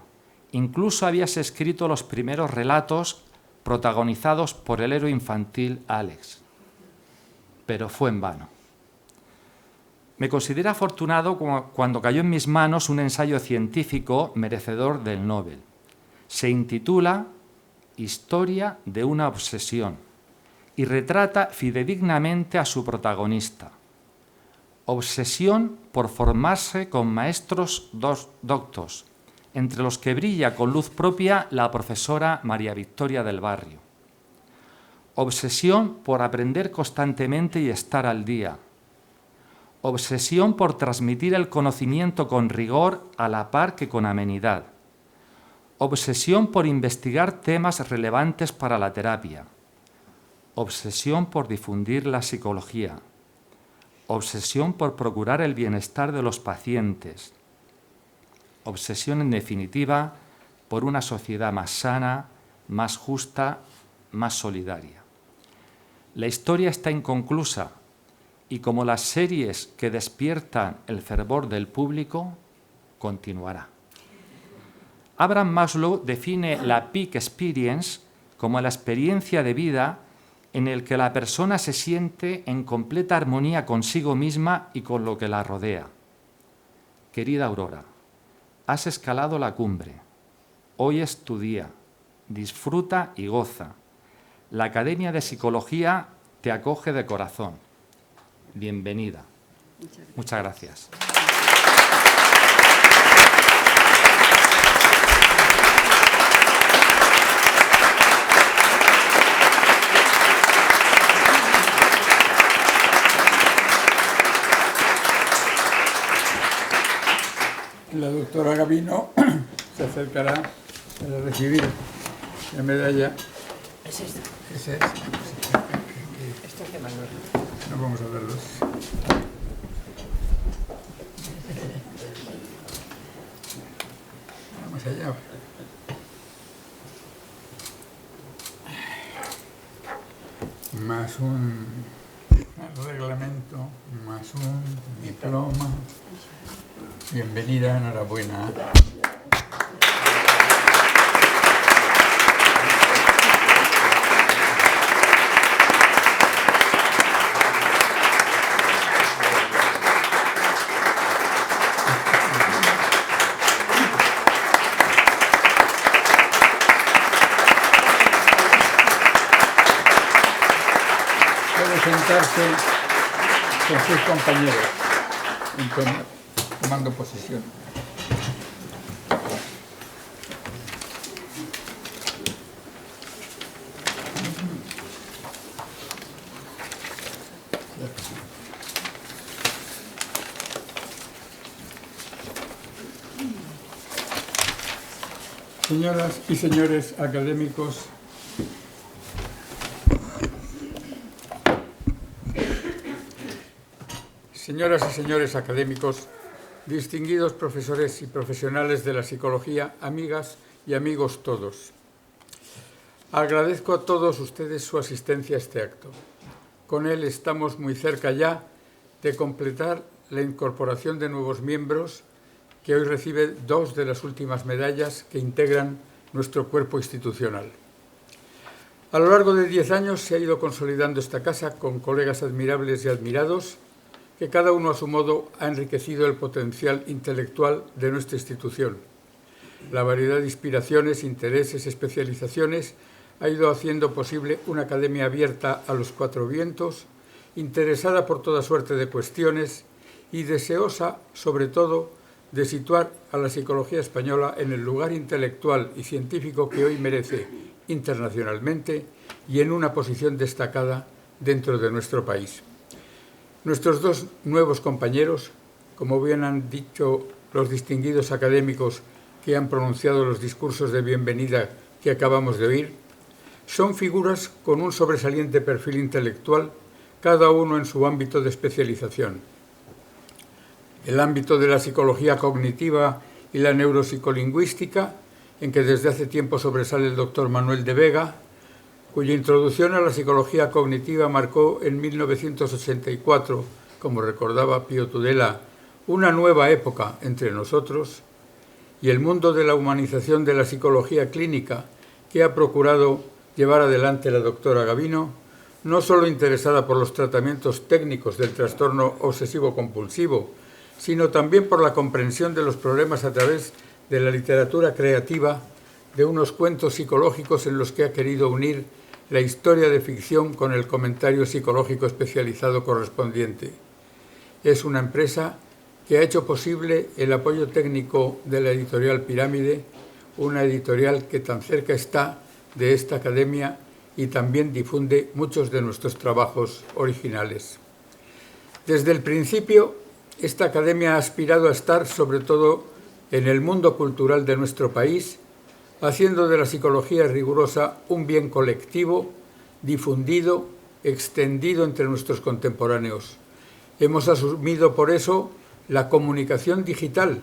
S7: Incluso habías escrito los primeros relatos protagonizados por el héroe infantil Alex. Pero fue en vano. Me considero afortunado cuando cayó en mis manos un ensayo científico merecedor del Nobel. Se intitula Historia de una obsesión y retrata fidedignamente a su protagonista. Obsesión por formarse con maestros doctos, entre los que brilla con luz propia la profesora María Victoria del Barrio. Obsesión por aprender constantemente y estar al día. Obsesión por transmitir el conocimiento con rigor a la par que con amenidad. Obsesión por investigar temas relevantes para la terapia. Obsesión por difundir la psicología. Obsesión por procurar el bienestar de los pacientes. Obsesión, en definitiva, por una sociedad más sana, más justa, más solidaria. La historia está inconclusa y, como las series que despiertan el fervor del público, continuará. Abraham Maslow define la peak experience como la experiencia de vida en el que la persona se siente en completa armonía consigo misma y con lo que la rodea. Querida Aurora, has escalado la cumbre. Hoy es tu día. Disfruta y goza. La Academia de Psicología te acoge de corazón. Bienvenida. Muchas gracias.
S2: La doctora Gavino se acercará para recibir la medalla.
S3: Es esta.
S2: Esa es.
S3: Esta es de Manuel.
S2: No vamos a verlos. Vamos allá. Más un reglamento, más un diploma. Bienvenida, enhorabuena. Puede sentarse con sus compañeros, tomando posesión. Señoras y señores académicos, distinguidos profesores y profesionales de la psicología, amigas y amigos todos. Agradezco a todos ustedes su asistencia a este acto. Con él estamos muy cerca ya de completar la incorporación de nuevos miembros que hoy recibe 2 de las últimas medallas que integran nuestro cuerpo institucional. A lo largo de 10 años se ha ido consolidando esta casa con colegas admirables y admirados que cada uno a su modo ha enriquecido el potencial intelectual de nuestra institución. La variedad de inspiraciones, intereses, especializaciones ha ido haciendo posible una academia abierta a los 4 vientos, interesada por toda suerte de cuestiones y deseosa, sobre todo, de situar a la psicología española en el lugar intelectual y científico que hoy merece internacionalmente y en una posición destacada dentro de nuestro país. Nuestros 2 nuevos compañeros, como bien han dicho los distinguidos académicos que han pronunciado los discursos de bienvenida que acabamos de oír, son figuras con un sobresaliente perfil intelectual, cada uno en su ámbito de especialización. El ámbito de la psicología cognitiva y la neuropsicolingüística, en que desde hace tiempo sobresale el doctor Manuel de Vega, cuya introducción a la psicología cognitiva marcó en 1984, como recordaba Pío Tudela, una nueva época entre nosotros, y el mundo de la humanización de la psicología clínica que ha procurado llevar adelante la doctora Gavino, no solo interesada por los tratamientos técnicos del trastorno obsesivo-compulsivo, sino también por la comprensión de los problemas a través de la literatura creativa, de unos cuentos psicológicos en los que ha querido unir la historia de ficción con el comentario psicológico especializado correspondiente. Es una empresa que ha hecho posible el apoyo técnico de la editorial Pirámide, una editorial que tan cerca está de esta academia y también difunde muchos de nuestros trabajos originales. Desde el principio, esta academia ha aspirado a estar, sobre todo, en el mundo cultural de nuestro país, haciendo de la psicología rigurosa un bien colectivo, difundido, extendido entre nuestros contemporáneos. Hemos asumido por eso la comunicación digital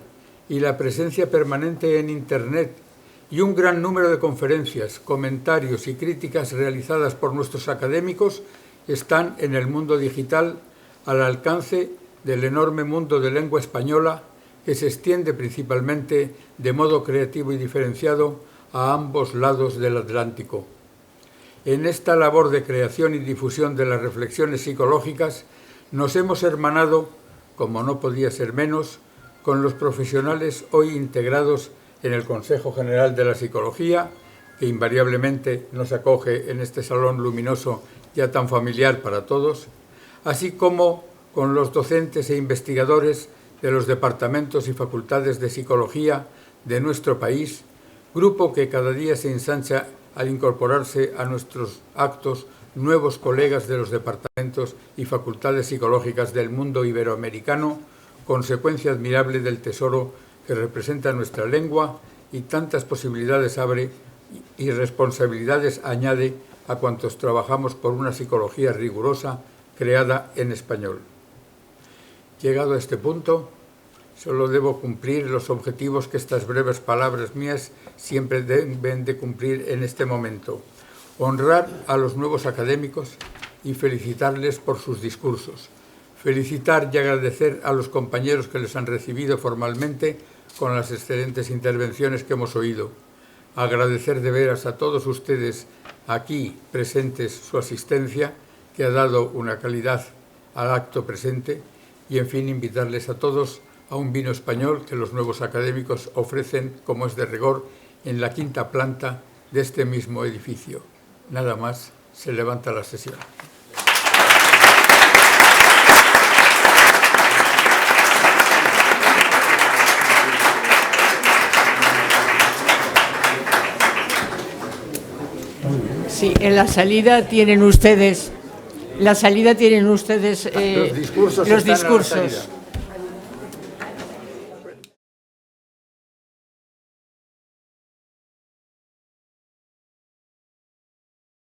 S2: y la presencia permanente en Internet y un gran número de conferencias, comentarios y críticas realizadas por nuestros académicos están en el mundo digital al alcance del enorme mundo de lengua española que se extiende principalmente de modo creativo y diferenciado a ambos lados del Atlántico. En esta labor de creación y difusión de las reflexiones psicológicas nos hemos hermanado, como no podía ser menos, con los profesionales hoy integrados en el Consejo General de la Psicología, que invariablemente nos acoge en este salón luminoso ya tan familiar para todos, así como con los docentes e investigadores de los departamentos y facultades de psicología de nuestro país, grupo que cada día se ensancha al incorporarse a nuestros actos nuevos colegas de los departamentos y facultades psicológicas del mundo iberoamericano, consecuencia admirable del tesoro que representa nuestra lengua y tantas posibilidades abre y responsabilidades añade a cuantos trabajamos por una psicología rigurosa creada en español. Llegado a este punto, solo debo cumplir los objetivos que estas breves palabras mías siempre deben de cumplir en este momento. Honrar a los nuevos académicos y felicitarles por sus discursos. Felicitar y agradecer a los compañeros que les han recibido formalmente con las excelentes intervenciones que hemos oído. Agradecer de veras a todos ustedes aquí presentes su asistencia, que ha dado una calidad al acto presente, y en fin invitarles a todos a un vino español que los nuevos académicos ofrecen, como es de rigor, en la quinta planta de este mismo edificio. Nada más, se levanta la sesión.
S3: Sí, en la salida tienen ustedes, los discursos.
S2: Están a la salida.